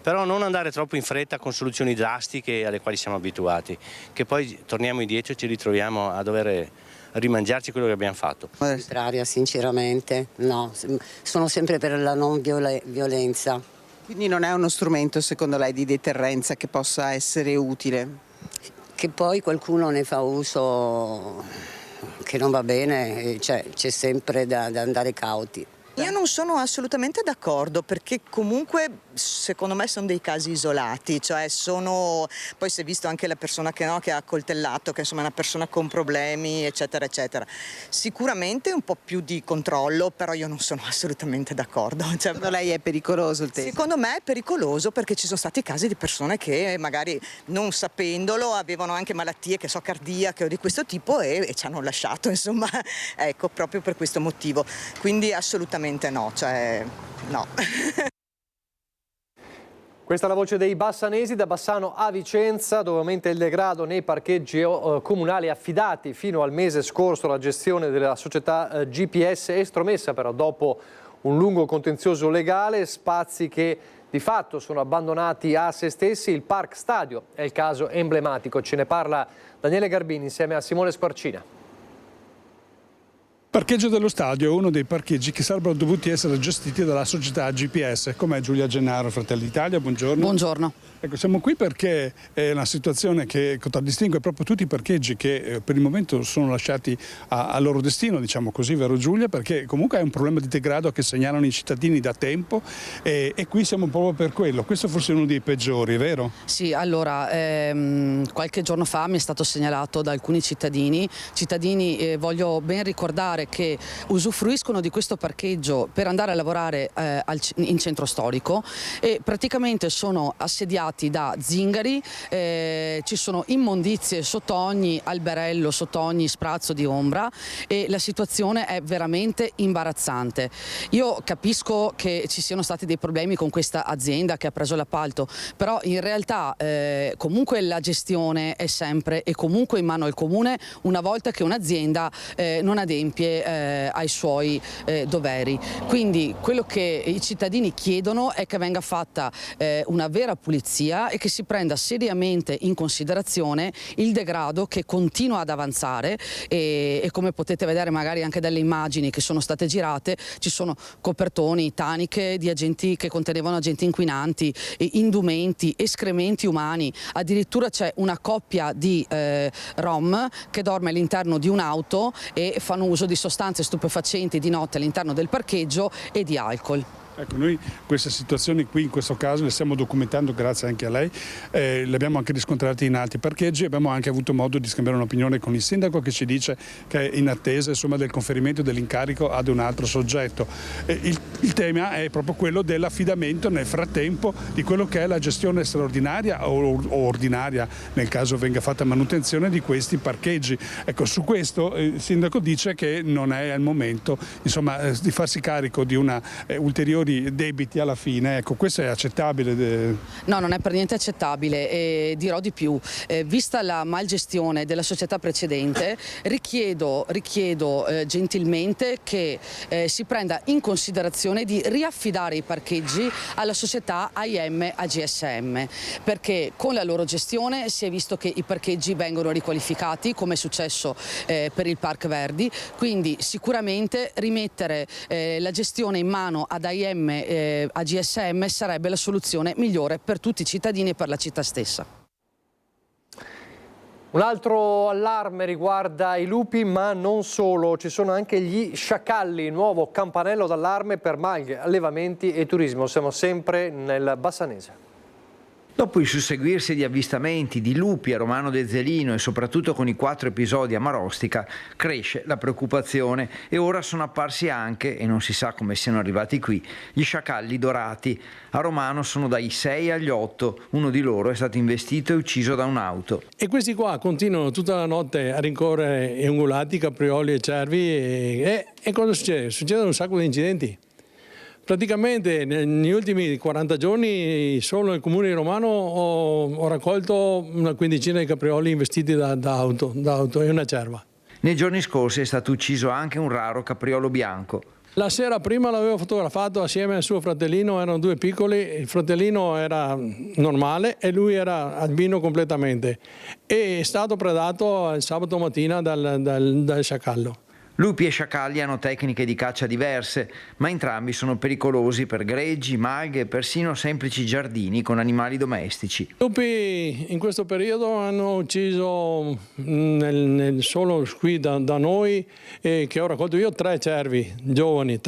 però non andare troppo in fretta con soluzioni drastiche alle quali siamo abituati, che poi torniamo indietro e ci ritroviamo a dover rimangiarci quello che abbiamo fatto. Contraria, sinceramente, no, sono sempre per la non violenza. Quindi non è uno strumento, secondo lei, di deterrenza che possa essere utile? Che poi qualcuno ne fa uso che non va bene, cioè, c'è sempre da andare cauti. Io non sono assolutamente d'accordo, perché comunque secondo me sono dei casi isolati, cioè poi si è visto anche la persona che ha accoltellato, che insomma è una persona con problemi eccetera eccetera. Sicuramente un po' più di controllo, però io non sono assolutamente d'accordo. Cioè, secondo lei è pericoloso il taser? Secondo me è pericoloso, perché ci sono stati casi di persone che magari non sapendolo avevano anche malattie, che so, cardiache o di questo tipo e ci hanno lasciato, insomma, ecco, proprio per questo motivo. Quindi assolutamente no, cioè no. Questa è la voce dei bassanesi, da Bassano a Vicenza, dove aumenta il degrado nei parcheggi comunali affidati fino al mese scorso alla gestione della società GPS, estromessa però dopo un lungo contenzioso legale, spazi che di fatto sono abbandonati a se stessi. Il Park Stadio è il caso emblematico, ce ne parla Daniele Garbini insieme a Simone Squarcina. Parcheggio dello stadio è uno dei parcheggi che sarebbero dovuti essere gestiti dalla società GPS. Com'è Giulia Gennaro, Fratelli d'Italia? Buongiorno. Buongiorno. Ecco, siamo qui perché è una situazione che contraddistingue proprio tutti i parcheggi che per il momento sono lasciati a loro destino, diciamo così, vero Giulia? Perché comunque è un problema di degrado che segnalano i cittadini da tempo e qui siamo proprio per quello. Questo forse è uno dei peggiori, vero? Sì, allora, qualche giorno fa mi è stato segnalato da alcuni cittadini, voglio ben ricordare che usufruiscono di questo parcheggio per andare a lavorare in centro storico e praticamente sono assediati da zingari, ci sono immondizie sotto ogni alberello, sotto ogni sprazzo di ombra e la situazione è veramente imbarazzante. Io capisco che ci siano stati dei problemi con questa azienda che ha preso l'appalto, però in realtà comunque la gestione è sempre e comunque in mano al comune una volta che un'azienda non adempie ai suoi doveri. Quindi quello che i cittadini chiedono è che venga fatta una vera pulizia e che si prenda seriamente in considerazione il degrado che continua ad avanzare e come potete vedere magari anche dalle immagini che sono state girate ci sono copertoni, taniche di agenti che contenevano agenti inquinanti, indumenti, escrementi umani, addirittura c'è una coppia di rom che dorme all'interno di un'auto e fanno uso di sostanze stupefacenti di notte all'interno del parcheggio e di alcol. Ecco, noi queste situazioni qui in questo caso le stiamo documentando grazie anche a lei, le abbiamo anche riscontrate in altri parcheggi, abbiamo anche avuto modo di scambiare un'opinione con il sindaco che ci dice che è in attesa insomma, del conferimento dell'incarico ad un altro soggetto. Il tema è proprio quello dell'affidamento nel frattempo di quello che è la gestione straordinaria o ordinaria nel caso venga fatta manutenzione di questi parcheggi. Ecco, su questo il sindaco dice che non è al momento insomma, di farsi carico di una ulteriore debiti alla fine, ecco, questo è accettabile? No, non è per niente accettabile e dirò di più, vista la malgestione della società precedente richiedo gentilmente che si prenda in considerazione di riaffidare i parcheggi alla società AIM AGSM, perché con la loro gestione si è visto che i parcheggi vengono riqualificati come è successo per il Park Verdi, quindi sicuramente rimettere la gestione in mano ad AIM AGSM sarebbe la soluzione migliore per tutti i cittadini e per la città stessa. Un altro allarme riguarda i lupi, ma non solo, ci sono anche gli sciacalli, nuovo campanello d'allarme per malghe, allevamenti e turismo. Siamo sempre nel Bassanese. Dopo il susseguirsi di avvistamenti di lupi a Romano de Zelino e soprattutto con i 4 episodi a Marostica, cresce la preoccupazione e ora sono apparsi anche, e non si sa come siano arrivati qui, gli sciacalli dorati. A Romano sono dai 6 agli 8, uno di loro è stato investito e ucciso da un'auto. E questi qua continuano tutta la notte a rincorrere ungulati, caprioli e cervi e cosa succede? Succedono un sacco di incidenti. Praticamente negli ultimi 40 giorni solo nel comune di Romano ho raccolto una quindicina di caprioli investiti da auto e una cerva. Nei giorni scorsi è stato ucciso anche un raro capriolo bianco. La sera prima l'avevo fotografato assieme al suo fratellino, erano 2 piccoli, il fratellino era normale e lui era albino completamente. E è stato predato il sabato mattina dal sciacallo. Lupi e sciacalli hanno tecniche di caccia diverse, ma entrambi sono pericolosi per greggi, maghe e persino semplici giardini con animali domestici. I lupi in questo periodo hanno ucciso solo qui da noi, che ho raccolto io, 3 cervi giovani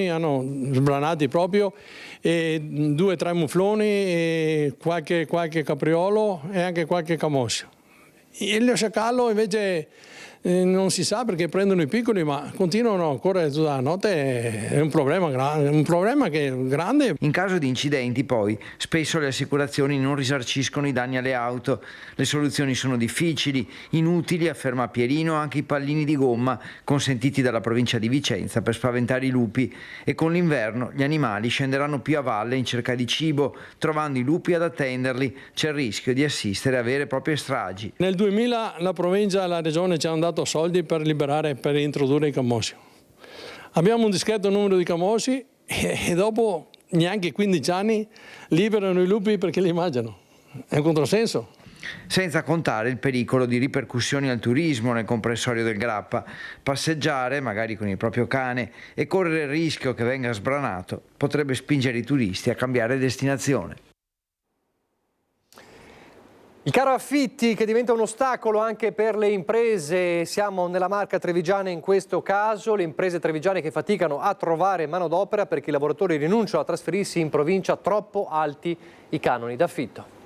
hanno sbranati proprio, e 2 o 3 mufloni, e qualche capriolo e anche qualche camoscio. Il sciacallo invece non si sa perché prendono i piccoli, ma continuano a correre tutta la notte, è un problema che è grande. In caso di incidenti poi spesso le assicurazioni non risarciscono i danni alle auto, le soluzioni sono difficili, inutili, afferma Pierino, anche i pallini di gomma consentiti dalla provincia di Vicenza per spaventare i lupi, e con l'inverno gli animali scenderanno più a valle in cerca di cibo, trovando i lupi ad attenderli, c'è il rischio di assistere a vere e proprie stragi. Nel 2000 la provincia e la regione ci hanno dato soldi per introdurre i camosci. Abbiamo un discreto numero di camosci e dopo neanche 15 anni liberano i lupi perché li mangiano. È un controsenso. Senza contare il pericolo di ripercussioni al turismo nel comprensorio del Grappa. Passeggiare, magari con il proprio cane, e correre il rischio che venga sbranato potrebbe spingere i turisti a cambiare destinazione. Il caro affitti che diventa un ostacolo anche per le imprese, siamo nella Marca trevigiana in questo caso, le imprese trevigiane che faticano a trovare manodopera perché i lavoratori rinunciano a trasferirsi in provincia, troppo alti i canoni d'affitto.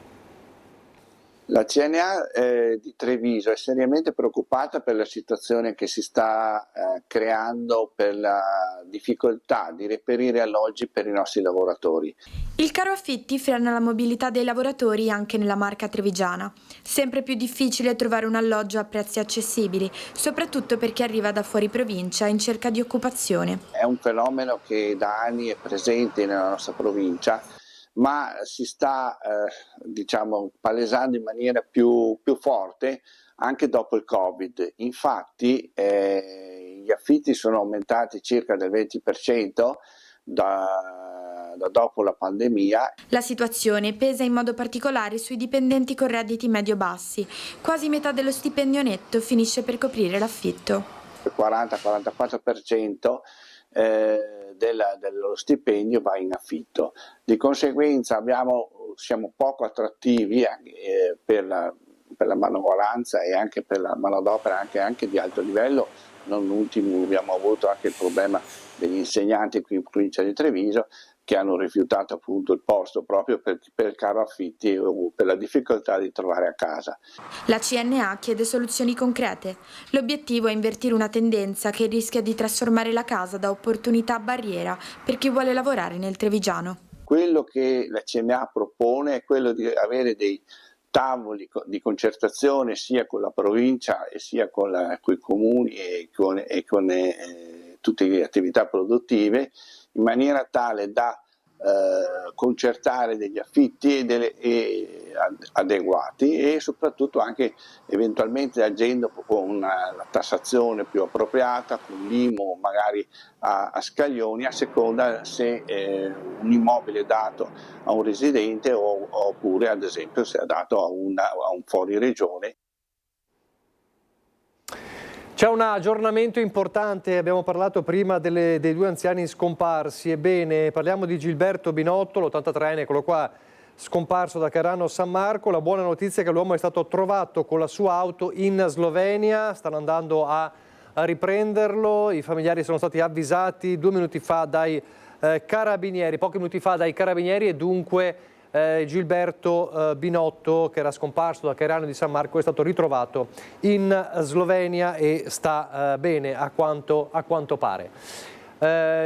La CNA di Treviso è seriamente preoccupata per la situazione che si sta creando per la difficoltà di reperire alloggi per i nostri lavoratori. Il caro affitti frena la mobilità dei lavoratori anche nella Marca trevigiana. Sempre più difficile trovare un alloggio a prezzi accessibili, soprattutto per chi arriva da fuori provincia in cerca di occupazione. È un fenomeno che da anni è presente nella nostra provincia, ma si sta palesando in maniera più forte anche dopo il Covid. Infatti gli affitti sono aumentati circa del 20% da dopo la pandemia. La situazione pesa in modo particolare sui dipendenti con redditi medio-bassi. Quasi metà dello stipendio netto finisce per coprire l'affitto. Il 40-44% dello stipendio va in affitto. Di conseguenza siamo poco attrattivi per la manovalanza e anche per la manodopera anche di alto livello. Non ultimo abbiamo avuto anche il problema degli insegnanti qui in provincia di Treviso, che hanno rifiutato appunto il posto proprio per il caro affitti o per la difficoltà di trovare a casa. La CNA chiede soluzioni concrete. L'obiettivo è invertire una tendenza che rischia di trasformare la casa da opportunità a barriera per chi vuole lavorare nel trevigiano. Quello che la CNA propone è quello di avere dei tavoli di concertazione sia con la provincia e sia con i comuni e con tutte le attività produttive, in maniera tale da concertare degli affitti adeguati e soprattutto anche eventualmente agendo con una tassazione più appropriata, con l'IMU magari a scaglioni, a seconda se un immobile è dato a un residente oppure ad esempio se è dato a un fuori regione. C'è un aggiornamento importante, abbiamo parlato prima dei 2 anziani scomparsi. Ebbene, parliamo di Gilberto Binotto, l'83enne, eccolo qua, scomparso da Cairano San Marco. La buona notizia è che l'uomo è stato trovato con la sua auto in Slovenia, stanno andando a riprenderlo. I familiari sono stati avvisati 2 minuti fa dai carabinieri, pochi minuti fa dai carabinieri, e dunque Gilberto Binotto, che era scomparso da Cairano di San Marco, è stato ritrovato in Slovenia e sta bene a quanto pare.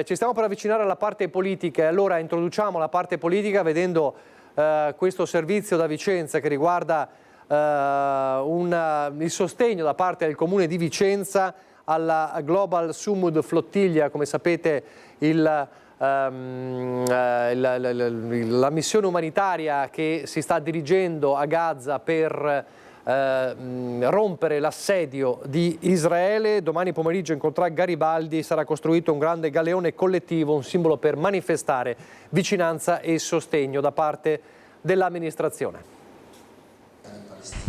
Ci stiamo per avvicinare alla parte politica e allora introduciamo la parte politica vedendo questo servizio da Vicenza che riguarda il sostegno da parte del Comune di Vicenza alla Global Sumud Flottiglia. Come sapete la missione umanitaria che si sta dirigendo a Gaza per rompere l'assedio di Israele. Domani pomeriggio incontrerà Garibaldi, sarà costruito un grande galeone collettivo, un simbolo per manifestare vicinanza e sostegno da parte dell'amministrazione.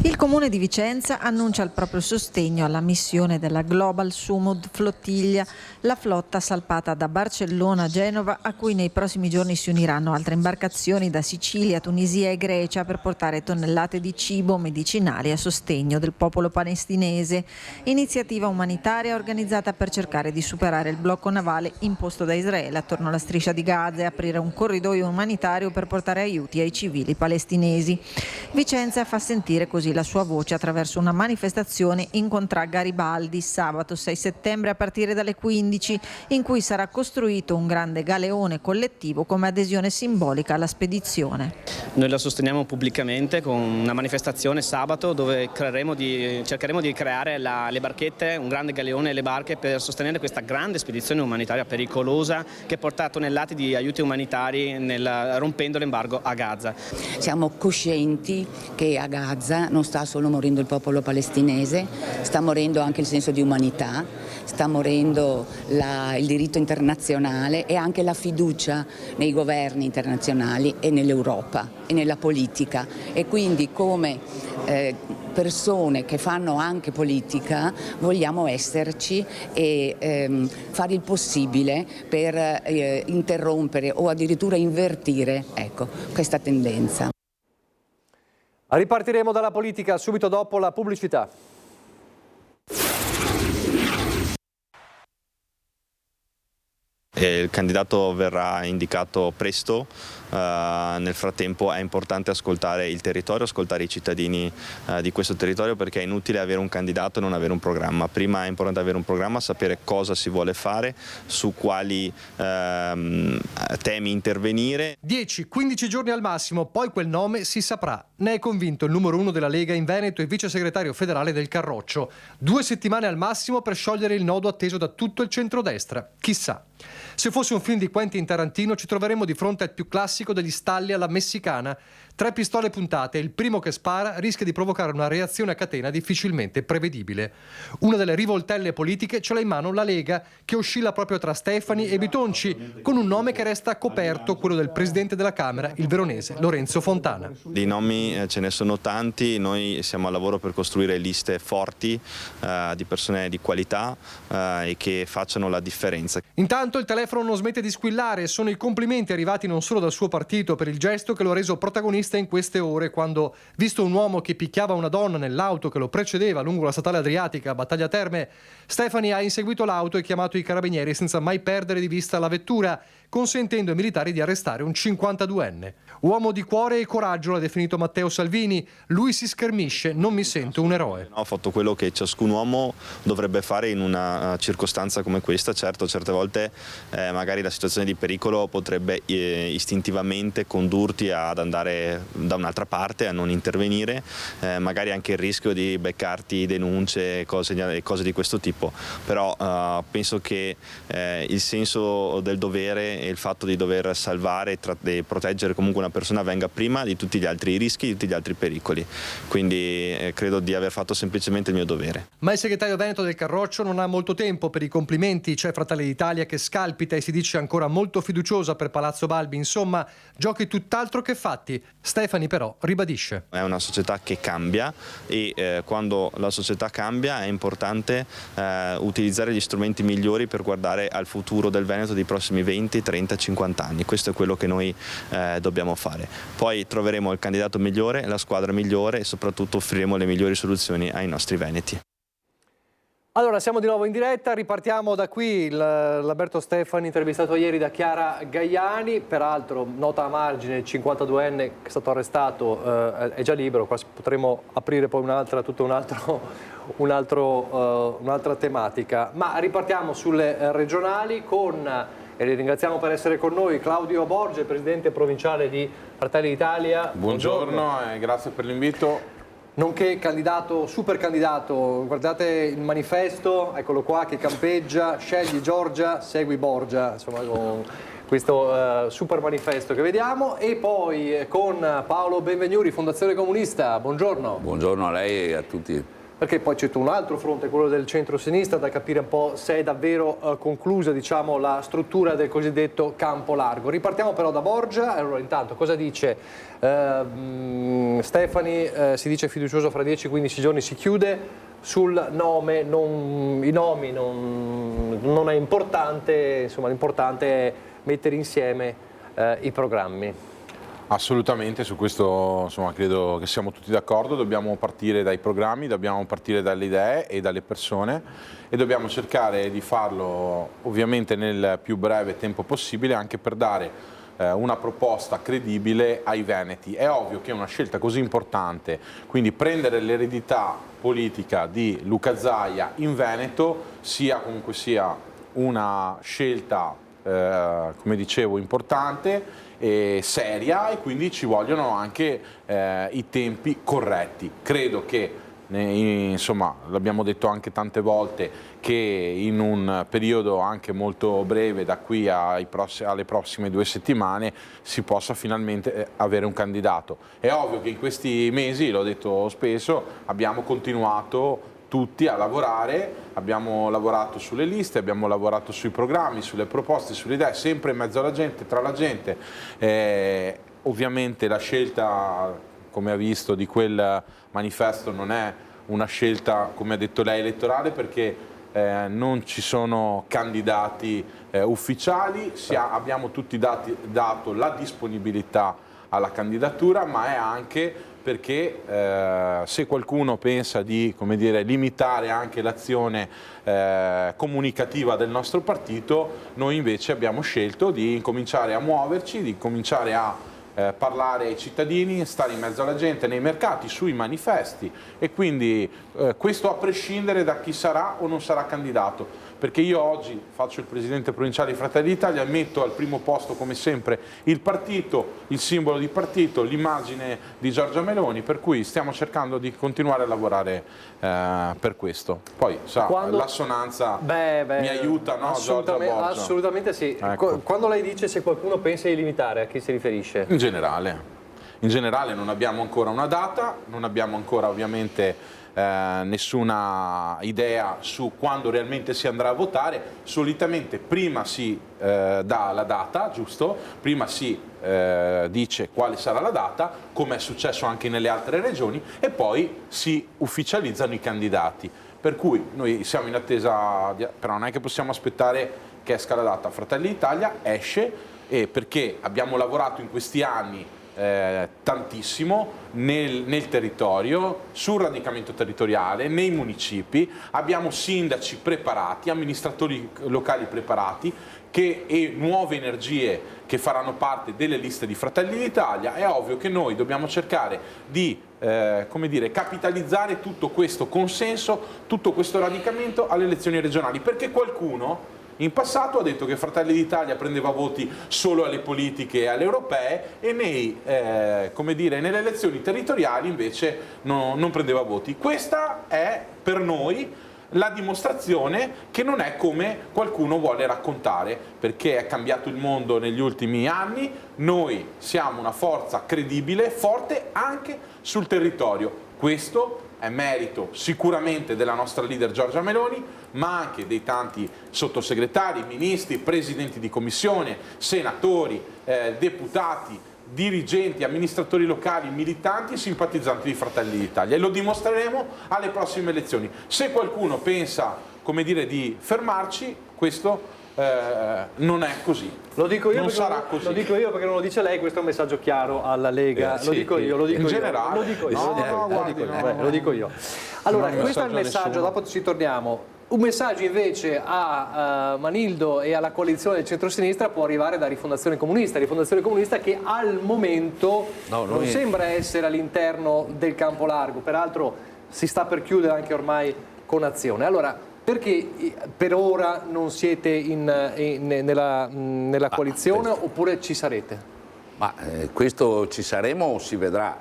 Il Comune di Vicenza annuncia il proprio sostegno alla missione della Global Sumud Flottiglia, la flotta salpata da Barcellona a Genova, a cui nei prossimi giorni si uniranno altre imbarcazioni da Sicilia, Tunisia e Grecia per portare tonnellate di cibo, medicinali a sostegno del popolo palestinese. Iniziativa umanitaria organizzata per cercare di superare il blocco navale imposto da Israele attorno alla striscia di Gaza e aprire un corridoio umanitario per portare aiuti ai civili palestinesi. Vicenza fa sentire così la sua voce attraverso una manifestazione in Contrà Garibaldi sabato 6 settembre a partire dalle 15, in cui sarà costruito un grande galeone collettivo come adesione simbolica alla spedizione. Noi la sosteniamo pubblicamente con una manifestazione sabato dove cercheremo di creare le barchette, un grande galeone e le barche per sostenere questa grande spedizione umanitaria pericolosa che porta tonnellate di aiuti umanitari rompendo l'embargo a Gaza. Siamo coscienti che a Gaza non sta solo morendo il popolo palestinese, sta morendo anche il senso di umanità, sta morendo il diritto internazionale e anche la fiducia nei governi internazionali e nell'Europa e nella politica. E quindi come persone che fanno anche politica vogliamo esserci e fare il possibile per interrompere o addirittura invertire questa tendenza. Ripartiremo dalla politica subito dopo la pubblicità. Il candidato verrà indicato presto, nel frattempo è importante ascoltare il territorio, ascoltare i cittadini di questo territorio, perché è inutile avere un candidato e non avere un programma. Prima è importante avere un programma, sapere cosa si vuole fare, su quali temi intervenire. 10-15 giorni al massimo, poi quel nome si saprà. Ne è convinto il numero 1 della Lega in Veneto e vice segretario federale del Carroccio. 2 settimane al massimo per sciogliere il nodo atteso da tutto il centrodestra. Chissà. Se fosse un film di Quentin Tarantino ci troveremmo di fronte al più classico degli stalli alla messicana. 3 pistole puntate e il primo che spara rischia di provocare una reazione a catena difficilmente prevedibile. Una delle rivoltelle politiche ce l'ha in mano la Lega, che oscilla proprio tra Stefani e Bitonci, con un nome che resta coperto, quello del presidente della Camera, il veronese Lorenzo Fontana. Di nomi ce ne sono tanti, noi siamo al lavoro per costruire liste forti di persone di qualità e che facciano la differenza. Intanto il telefono non smette di squillare, sono i complimenti arrivati non solo dal suo partito per il gesto che lo ha reso protagonista in queste ore, quando, visto un uomo che picchiava una donna nell'auto che lo precedeva lungo la statale Adriatica a Battaglia Terme, Stefani ha inseguito l'auto e chiamato i carabinieri senza mai perdere di vista la vettura, consentendo ai militari di arrestare un 52enne. Uomo di cuore e coraggio l'ha definito Matteo Salvini. Lui si schermisce, non mi sento un eroe. Ho fatto quello che ciascun uomo dovrebbe fare in una circostanza come questa. Certo, certe volte magari la situazione di pericolo potrebbe istintivamente condurti ad andare da un'altra parte, a non intervenire, magari anche il rischio di beccarti denunce, cose di questo tipo. Però penso che il senso del dovere e il fatto di dover salvare e proteggere comunque una persona venga prima di tutti gli altri rischi, di tutti gli altri pericoli. Quindi credo di aver fatto semplicemente il mio dovere. Ma il segretario veneto del Carroccio non ha molto tempo per i complimenti. C'è Fratelli d'Italia che scalpita e si dice ancora molto fiduciosa per Palazzo Balbi. Insomma, giochi tutt'altro che fatti. Stefani però ribadisce. È una società che cambia e quando la società cambia è importante utilizzare gli strumenti migliori per guardare al futuro del Veneto dei prossimi 20, 30, 50 anni. Questo è quello che noi dobbiamo fare. Poi troveremo il candidato migliore, la squadra migliore e soprattutto offriremo le migliori soluzioni ai nostri veneti. Allora, siamo di nuovo in diretta, ripartiamo da qui. L'Alberto Stefani, intervistato ieri da Chiara Gaiani, peraltro nota a margine, il 52enne che è stato arrestato è già libero, qua potremo aprire poi un'altra tematica. Ma ripartiamo sulle regionali con... E li ringraziamo per essere con noi, Claudio Borgia, presidente provinciale di Fratelli d'Italia. Buongiorno e grazie per l'invito. Nonché candidato, super candidato, guardate il manifesto, eccolo qua che campeggia, scegli Giorgia, segui Borgia, insomma con questo super manifesto che vediamo. E poi con Paolo Benvegnuri, Fondazione Comunista, buongiorno. Buongiorno a lei e a tutti. Perché poi c'è un altro fronte, quello del centro-sinistra, da capire un po' se è davvero conclusa, diciamo, la struttura del cosiddetto campo largo. Ripartiamo però da Borgia. Allora, intanto, cosa dice Stefani? Si dice fiducioso fra 10-15 giorni si chiude. Sul nome, i nomi non è importante, insomma l'importante è mettere insieme i programmi. Assolutamente, su questo insomma, credo che siamo tutti d'accordo. Dobbiamo partire dai programmi, dobbiamo partire dalle idee e dalle persone e dobbiamo cercare di farlo ovviamente nel più breve tempo possibile, anche per dare una proposta credibile ai veneti. È ovvio che una scelta così importante, quindi prendere l'eredità politica di Luca Zaia in Veneto, comunque sia una scelta, come dicevo, importante e seria, e quindi ci vogliono anche i tempi corretti. Credo che, insomma, l'abbiamo detto anche tante volte, che in un periodo anche molto breve, da qui alle prossime 2 settimane, si possa finalmente avere un candidato. È ovvio che in questi mesi, l'ho detto spesso, abbiamo continuato tutti a lavorare, abbiamo lavorato sulle liste, abbiamo lavorato sui programmi, sulle proposte, sulle idee, sempre in mezzo alla gente, tra la gente. Ovviamente la scelta, come ha visto, di quel manifesto non è una scelta, come ha detto lei, elettorale, perché non ci sono candidati ufficiali, abbiamo tutti dato la disponibilità alla candidatura, ma è anche perché se qualcuno pensa di, come dire, limitare anche l'azione comunicativa del nostro partito, noi invece abbiamo scelto di incominciare a muoverci, di cominciare a parlare ai cittadini, stare in mezzo alla gente, nei mercati, sui manifesti, e quindi questo a prescindere da chi sarà o non sarà candidato. Perché io oggi faccio il presidente provinciale di Fratelli d'Italia, metto al primo posto come sempre il partito, il simbolo di partito, l'immagine di Giorgia Meloni, per cui stiamo cercando di continuare a lavorare per questo. Poi l'assonanza mi aiuta, no? Assolutamente sì. Ecco. Quando lei dice se qualcuno pensa di limitare, a chi si riferisce? In generale non abbiamo ancora una data, non abbiamo ancora ovviamente nessuna idea su quando realmente si andrà a votare. Solitamente prima si dà la data, giusto? Prima si dice quale sarà la data, come è successo anche nelle altre regioni, e poi si ufficializzano i candidati. Per cui noi siamo in attesa, però non è che possiamo aspettare che esca la data. Fratelli d'Italia esce, perché abbiamo lavorato in questi anni tantissimo nel territorio, sul radicamento territoriale, nei municipi, abbiamo sindaci preparati, amministratori locali preparati e nuove energie che faranno parte delle liste di Fratelli d'Italia. È ovvio che noi dobbiamo cercare di come dire, capitalizzare tutto questo consenso, tutto questo radicamento alle elezioni regionali, perché qualcuno in passato ha detto che Fratelli d'Italia prendeva voti solo alle politiche e alle europee, e come dire, nelle elezioni territoriali invece non prendeva voti. Questa è per noi la dimostrazione che non è come qualcuno vuole raccontare, perché è cambiato il mondo negli ultimi anni. Noi siamo una forza credibile, forte anche sul territorio. Questo è merito sicuramente della nostra leader Giorgia Meloni, ma anche dei tanti sottosegretari, ministri, presidenti di commissione, senatori, deputati, dirigenti, amministratori locali, militanti e simpatizzanti di Fratelli d'Italia, e lo dimostreremo alle prossime elezioni. Se qualcuno pensa, come dire, di fermarci, questo non è così. Lo dico io, non sarà così. Lo dico io perché non lo dice lei, questo è un messaggio chiaro alla Lega. Lo dico io, lo dico in io. generale. Lo dico io. Lo dico io. Allora, questo è il messaggio, dopo ci torniamo. Un messaggio invece a Manildo e alla coalizione del centro-sinistra può arrivare da Rifondazione Comunista che al momento non sembra essere all'interno del campo largo, peraltro si sta per chiudere anche ormai con Azione. Allora, perché per ora non siete nella coalizione, oppure ci sarete? Ma questo ci saremo, si vedrà.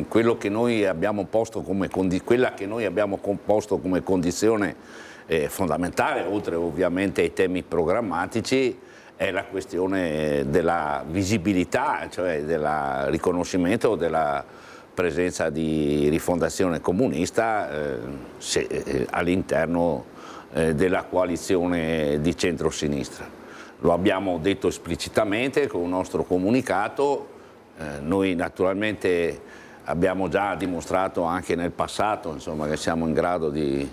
Quello che noi abbiamo posto quella che noi abbiamo composto come condizione fondamentale, oltre ovviamente ai temi programmatici, è la questione della visibilità, cioè del riconoscimento della presenza di Rifondazione Comunista all'interno della coalizione di centrosinistra. Lo abbiamo detto esplicitamente con un nostro comunicato, noi naturalmente abbiamo già dimostrato anche nel passato, insomma, che siamo in grado di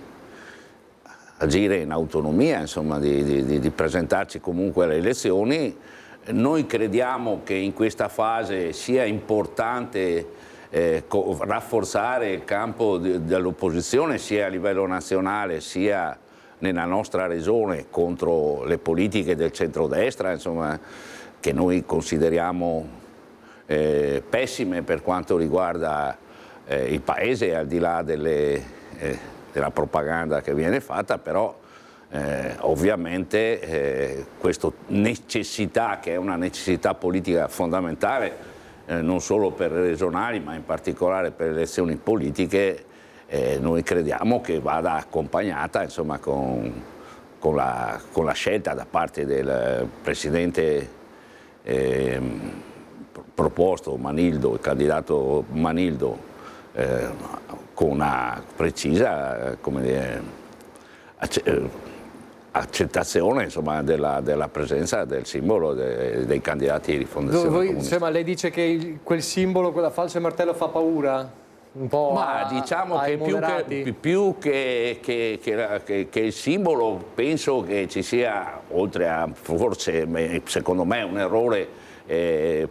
agire in autonomia, insomma, di presentarci comunque alle elezioni. Noi crediamo che in questa fase sia importante rafforzare il campo dell'opposizione sia a livello nazionale sia nella nostra regione contro le politiche del centrodestra, insomma, che noi consideriamo pessime per quanto riguarda il Paese, al di là della propaganda che viene fatta, però ovviamente questa necessità, che è una necessità politica fondamentale, non solo per le regionali ma in particolare per le elezioni politiche, noi crediamo che vada accompagnata, insomma, con la scelta da parte del Presidente proposto Manildo, il candidato Manildo, con una precisa, come dire, accettazione, insomma, della presenza del simbolo dei candidati di Rifondazione Comunista. Insomma, lei dice che quel simbolo, quella falce martello fa paura? Un po' ma diciamo che più che il simbolo, penso che ci sia, oltre a forse secondo me un errore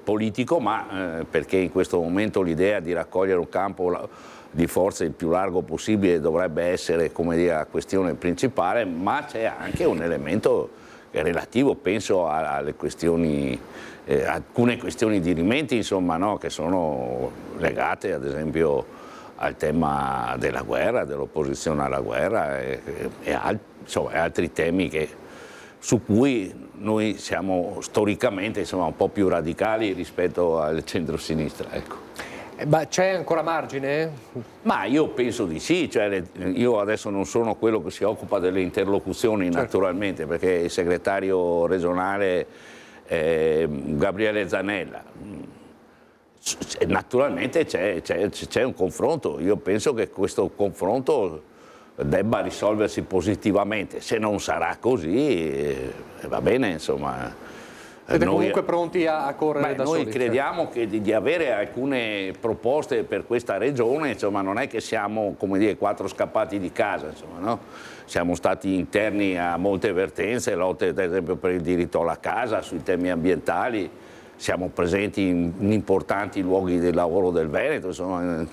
politico, ma perché in questo momento l'idea di raccogliere un campo di forze il più largo possibile dovrebbe essere, come dire, la questione principale, ma c'è anche un elemento relativo, penso alle questioni, alcune questioni dirimenti, insomma, no, che sono legate ad esempio al tema della guerra, dell'opposizione alla guerra e altri temi su cui noi siamo storicamente, insomma, un po' più radicali rispetto al centro-sinistra. Ecco. Ma c'è ancora margine? Ma io penso di sì, cioè, io adesso non sono quello che si occupa delle interlocuzioni, certo, naturalmente, perché il segretario regionale Gabriele Zanella. Naturalmente c'è un confronto, io penso che questo confronto debba risolversi positivamente, se non sarà così va bene, insomma. Siete comunque pronti a correre da soli? Noi crediamo che di avere alcune proposte per questa regione, insomma, non è che siamo, come dire, quattro scappati di casa, insomma, no? Siamo stati interni a molte vertenze, lotte ad esempio per il diritto alla casa, sui temi ambientali, siamo presenti in importanti luoghi del lavoro del Veneto, insomma,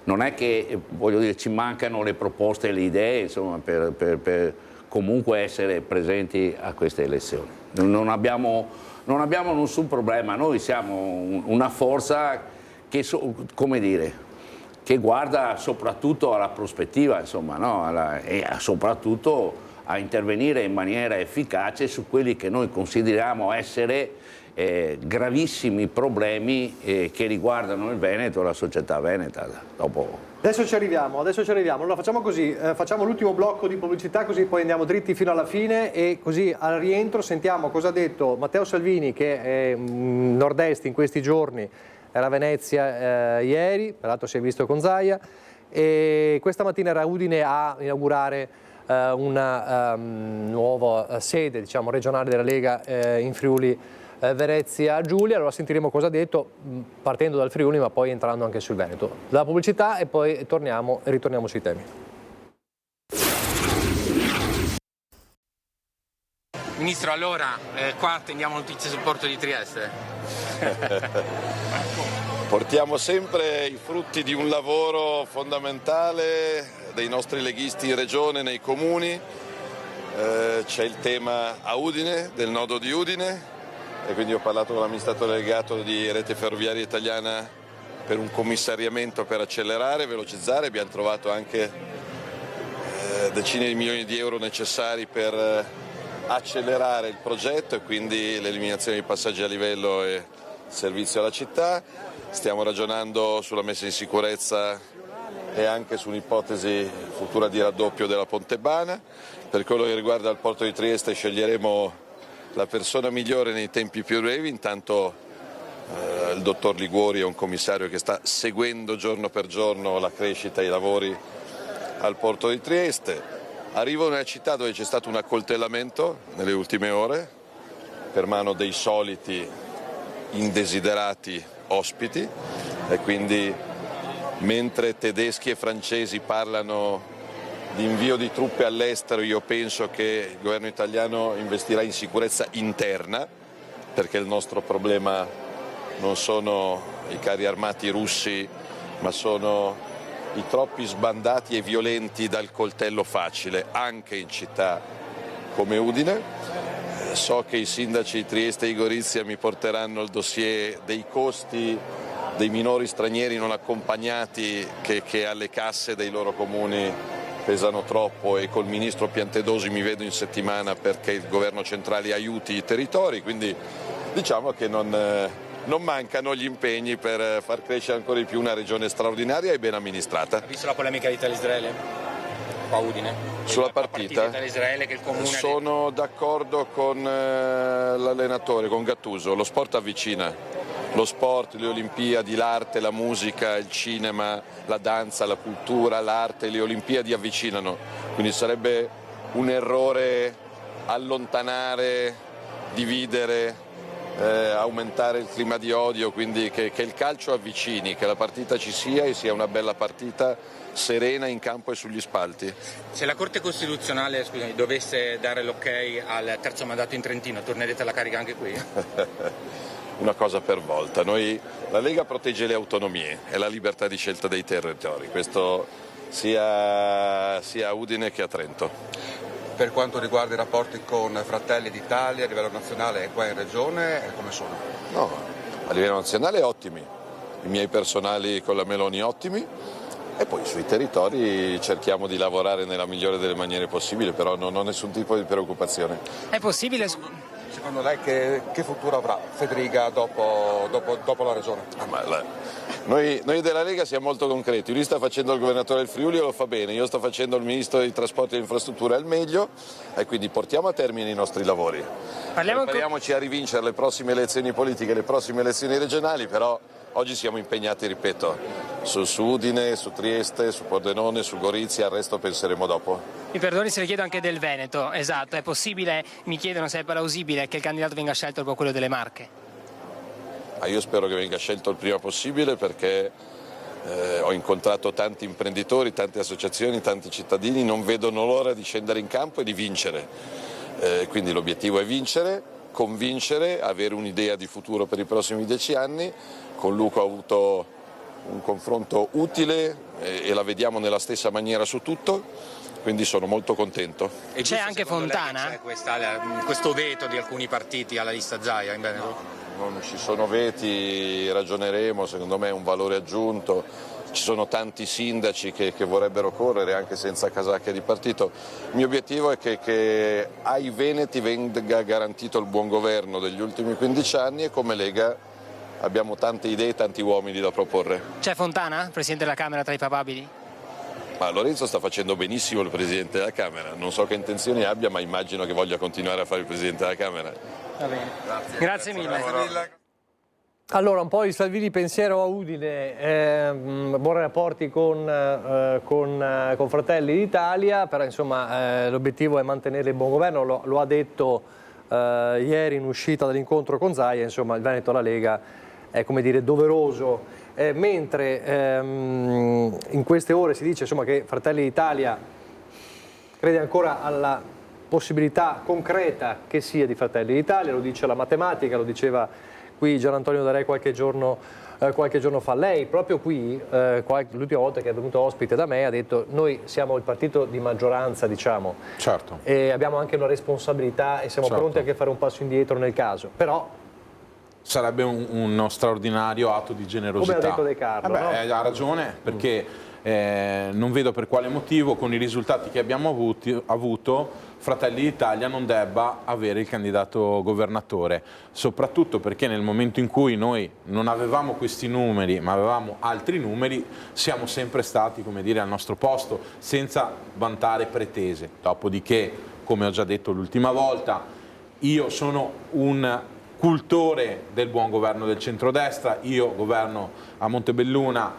non è che, voglio dire, ci mancano le proposte e le idee, insomma, per comunque essere presenti a queste elezioni. Non abbiamo nessun problema, noi siamo una forza che, come dire, che guarda soprattutto alla prospettiva, insomma, no? E soprattutto a intervenire in maniera efficace su quelli che noi consideriamo essere gravissimi problemi che riguardano il Veneto e la società veneta. Adesso ci arriviamo. Allora facciamo così, facciamo l'ultimo blocco di pubblicità, così poi andiamo dritti fino alla fine e così al rientro sentiamo cosa ha detto Matteo Salvini, che è nord-est in questi giorni, era a Venezia ieri, peraltro si è visto con Zaia, e questa mattina era a Udine a inaugurare una nuova sede, diciamo, regionale della Lega in Friuli Venezia Giulia. Allora sentiremo cosa ha detto partendo dal Friuli ma poi entrando anche sul Veneto. La pubblicità e poi ritorniamo sui temi. Ministro, allora qua attendiamo notizie sul porto di Trieste. Portiamo sempre i frutti di un lavoro fondamentale dei nostri leghisti in regione, nei comuni. C'è il tema a Udine, del nodo di Udine, e quindi ho parlato con l'amministratore delegato di Rete Ferroviaria Italiana per un commissariamento per accelerare, velocizzare. Abbiamo trovato anche decine di milioni di euro necessari per accelerare il progetto e quindi l'eliminazione di passaggi a livello e servizio alla città. Stiamo ragionando sulla messa in sicurezza e anche su un'ipotesi futura di raddoppio della Pontebana. Per quello che riguarda il porto di Trieste sceglieremo la persona migliore nei tempi più brevi, intanto il dottor Liguori è un commissario che sta seguendo giorno per giorno la crescita e i lavori al porto di Trieste. Arrivo in una città dove c'è stato un accoltellamento nelle ultime ore per mano dei soliti indesiderati ospiti, e quindi mentre tedeschi e francesi parlano di invio di truppe all'estero, io penso che il governo italiano investirà in sicurezza interna, perché il nostro problema non sono i carri armati russi, ma sono i troppi sbandati e violenti dal coltello facile, anche in città come Udine. So che i sindaci di Trieste e di Gorizia mi porteranno il dossier dei costi dei minori stranieri non accompagnati che alle casse dei loro comuni pesano troppo, e col ministro Piantedosi mi vedo in settimana perché il governo centrale aiuti i territori, quindi diciamo che non mancano gli impegni per far crescere ancora di più una regione straordinaria e ben amministrata. Ha visto la polemica Italia-Israele? A Udine? Sulla partita? Italia-Israele che il comune... Sono d'accordo con l'allenatore, con Gattuso, lo sport avvicina, lo sport, le Olimpiadi, l'arte, la musica, il cinema, la danza, la cultura, l'arte, le Olimpiadi avvicinano, quindi sarebbe un errore allontanare, dividere, aumentare il clima di odio, quindi che il calcio avvicini, che la partita ci sia e sia una bella partita serena in campo e sugli spalti. Se la Corte Costituzionale, scusami, dovesse dare l'ok al terzo mandato in Trentino, tornerete alla carica anche qui? Una cosa per volta, la Lega protegge le autonomie e la libertà di scelta dei territori, questo sia a Udine che a Trento. Per quanto riguarda i rapporti con Fratelli d'Italia a livello nazionale e qua in regione, come sono? No, a livello nazionale ottimi, i miei personali con la Meloni ottimi, e poi sui territori cerchiamo di lavorare nella migliore delle maniere possibili, però non ho nessun tipo di preoccupazione. È possibile? Secondo lei che futuro avrà Federica dopo la regione? Noi della Lega siamo molto concreti, lui sta facendo il governatore del Friuli e lo fa bene, io sto facendo il ministro dei trasporti e dell'infrastruttura al meglio, e quindi portiamo a termine i nostri lavori. Prepariamoci a rivincere le prossime elezioni politiche, le prossime elezioni regionali, però oggi siamo impegnati, ripeto, su Udine, su Trieste, su Pordenone, su Gorizia, al resto penseremo dopo. Mi perdoni se le chiedo anche del Veneto, esatto, è possibile, mi chiedono se è plausibile che il candidato venga scelto proprio quello delle Marche? Io spero che venga scelto il prima possibile, perché ho incontrato tanti imprenditori, tante associazioni, tanti cittadini, non vedono l'ora di scendere in campo e di vincere, quindi l'obiettivo è vincere, convincere, avere un'idea di futuro per i prossimi 10 anni. Con Luca ho avuto un confronto utile e la vediamo nella stessa maniera su tutto, quindi sono molto contento. E c'è anche Fontana? C'è questo veto di alcuni partiti alla lista Zaia in Veneto? Non ci sono veti, ragioneremo, secondo me è un valore aggiunto. Ci sono tanti sindaci che vorrebbero correre anche senza casacche di partito. Il mio obiettivo è che ai Veneti venga garantito il buon governo degli ultimi 15 anni, e come Lega abbiamo tante idee, tanti uomini da proporre. C'è Fontana, Presidente della Camera, tra i papabili? Ma Lorenzo sta facendo benissimo il Presidente della Camera, non so che intenzioni abbia, ma immagino che voglia continuare a fare il Presidente della Camera. Va bene. Grazie mille. Allora, un po' di Salvini pensiero a Udine, buoni rapporti con Fratelli d'Italia, però insomma l'obiettivo è mantenere il buon governo, lo ha detto ieri in uscita dall'incontro con Zaia, insomma il Veneto alla Lega è, come dire, doveroso, mentre in queste ore si dice insomma che Fratelli d'Italia crede ancora alla possibilità concreta che sia di Fratelli d'Italia, lo dice la matematica, lo diceva qui Gian Antonio D'Are qualche giorno fa. Lei proprio qui, l'ultima volta che è venuto ospite da me, ha detto: noi siamo il partito di maggioranza, diciamo, certo, e abbiamo anche una responsabilità e siamo pronti anche a fare un passo indietro nel caso, però sarebbe uno straordinario atto di generosità. Come ha detto De Carlo, no? Ha ragione, perché non vedo per quale motivo, con i risultati che abbiamo avuto, Fratelli d'Italia non debba avere il candidato governatore, soprattutto perché nel momento in cui noi non avevamo questi numeri ma avevamo altri numeri, siamo sempre stati, come dire, al nostro posto, senza vantare pretese. Dopodiché, come ho già detto l'ultima volta, io sono un cultore del buon governo del centrodestra. Io governo a Montebelluna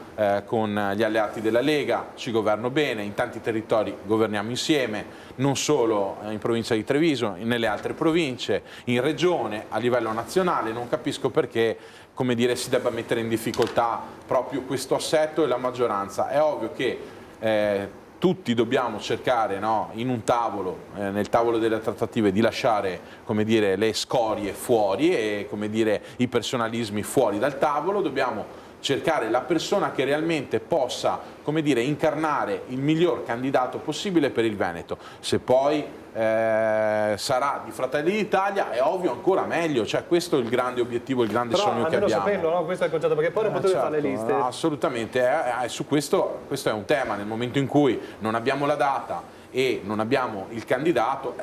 con gli alleati della Lega, ci governo bene, in tanti territori governiamo insieme, non solo in provincia di Treviso, nelle altre province, in regione, a livello nazionale. Non capisco perché, come dire, si debba mettere in difficoltà proprio questo assetto e la maggioranza. È ovvio che tutti dobbiamo cercare, no, in un tavolo, nel tavolo delle trattative, di lasciare, come dire, le scorie fuori e, come dire, i personalismi fuori dal tavolo. Dobbiamo cercare la persona che realmente possa, come dire, incarnare il miglior candidato possibile per il Veneto. Se poi sarà di Fratelli d'Italia è ovvio ancora meglio, cioè questo è il grande obiettivo, il grande sogno che abbiamo. Saperlo, no? Questo è il concetto, perché poi non potete fare le liste. No, assolutamente, su questo è un tema. Nel momento in cui non abbiamo la data e non abbiamo il candidato,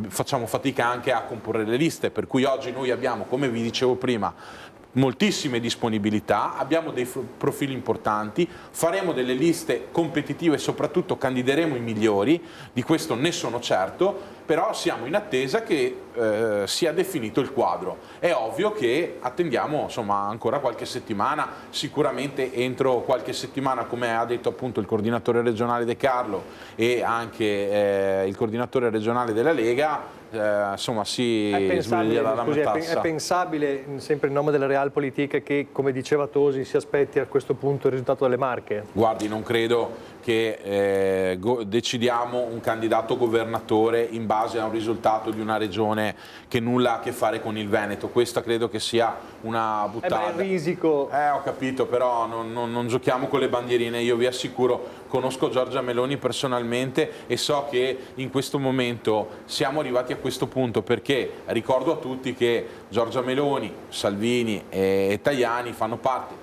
facciamo fatica anche a comporre le liste, per cui oggi noi abbiamo, come vi dicevo prima, moltissime disponibilità, abbiamo dei profili importanti, faremo delle liste competitive e soprattutto candideremo i migliori, di questo ne sono certo, però siamo in attesa che sia definito il quadro. È ovvio che attendiamo, insomma, ancora qualche settimana, sicuramente entro qualche settimana, come ha detto appunto il coordinatore regionale De Carlo e anche il coordinatore regionale della Lega, insomma è pensabile, sempre in nome della Realpolitik, che, come diceva Tosi, si aspetti a questo punto il risultato delle Marche? Guardi, non credo che decidiamo un candidato governatore in base a un risultato di una regione che nulla ha a che fare con il Veneto. Questa credo che sia una buttata. È risico. Ho capito, però non giochiamo con le bandierine. Io vi assicuro, conosco Giorgia Meloni personalmente e so che in questo momento siamo arrivati a questo punto perché ricordo a tutti che Giorgia Meloni, Salvini e Tajani fanno parte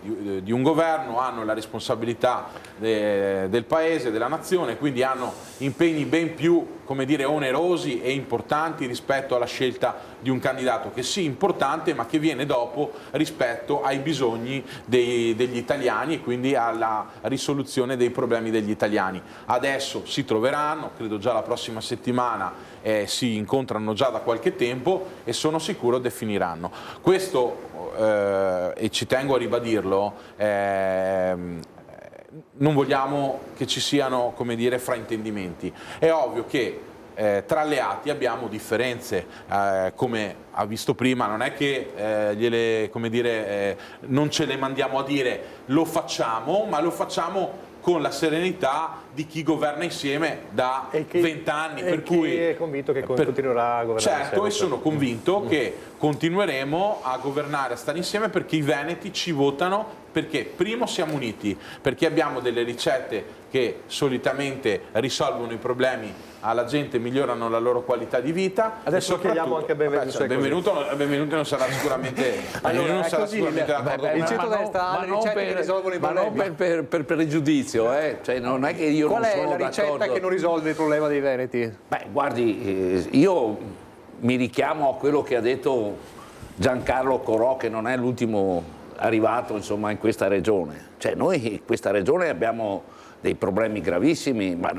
di un governo, hanno la responsabilità del paese, della nazione, quindi hanno impegni ben più, come dire, onerosi e importanti rispetto alla scelta di un candidato che sì, importante, ma che viene dopo rispetto ai bisogni degli italiani e quindi alla risoluzione dei problemi degli italiani. Adesso si troveranno, credo già la prossima settimana, si incontrano già da qualche tempo e sono sicuro definiranno. Questo, e ci tengo a ribadirlo, non vogliamo che ci siano, come dire, fraintendimenti. È ovvio che tra alleati abbiamo differenze, come ha visto prima, non è che non ce le mandiamo a dire, lo facciamo, ma lo facciamo con la serenità di chi governa insieme da 20 anni. Per cui è convinto che continuerà a governare certo, insieme. E sono convinto che continueremo a governare, a stare insieme, perché i veneti ci votano, perché primo siamo uniti, perché abbiamo delle ricette che solitamente risolvono i problemi alla gente, migliorano la loro qualità di vita. Adesso chiediamo anche Benvenuto. Benvenuto non sarà sicuramente d'accordo con il centrodestra ha le ricette che risolvono i problemi. Ma non per pregiudizio, cioè, non è che io Qual non è sono la ricetta d'accordo. che non risolve il problema dei veneti? Beh, guardi, io mi richiamo a quello che ha detto Giancarlo Corò, che non è l'ultimo arrivato, insomma, in questa regione. Cioè, noi in questa regione abbiamo dei problemi gravissimi, ma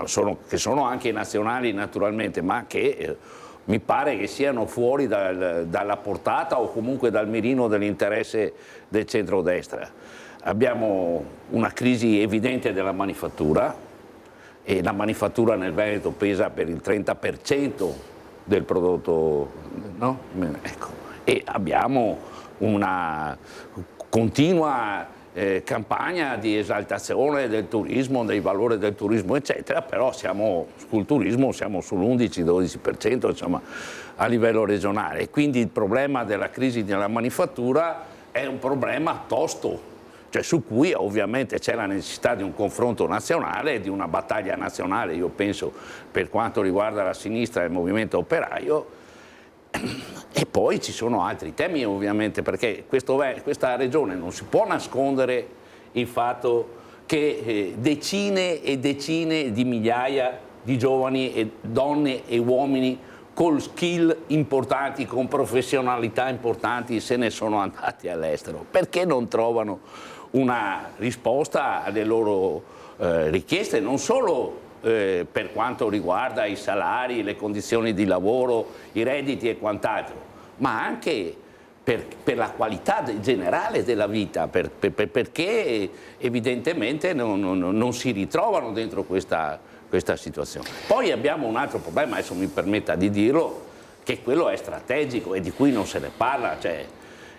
che sono anche nazionali naturalmente, ma che mi pare che siano fuori dalla portata o comunque dal mirino dell'interesse del centrodestra. Abbiamo una crisi evidente della manifattura e la manifattura nel Veneto pesa per il 30% del prodotto, no? Ecco. E abbiamo una continua campagna di esaltazione del turismo, dei valori del turismo, eccetera, però sul turismo siamo sull'11-12%, insomma, a livello regionale. Quindi il problema della crisi della manifattura è un problema tosto, cioè su cui ovviamente c'è la necessità di un confronto nazionale, di una battaglia nazionale, io penso, per quanto riguarda la sinistra e il movimento operaio. E poi ci sono altri temi, ovviamente, perché questa regione non si può nascondere il fatto che decine e decine di migliaia di giovani e donne e uomini con skill importanti, con professionalità importanti, se ne sono andati all'estero. Perché non trovano una risposta alle loro richieste, non solo per quanto riguarda i salari, le condizioni di lavoro, i redditi e quant'altro, ma anche per la qualità generale della vita, perché evidentemente non si ritrovano dentro questa situazione. Poi abbiamo un altro problema, adesso mi permetta di dirlo, che quello è strategico e di cui non se ne parla, cioè,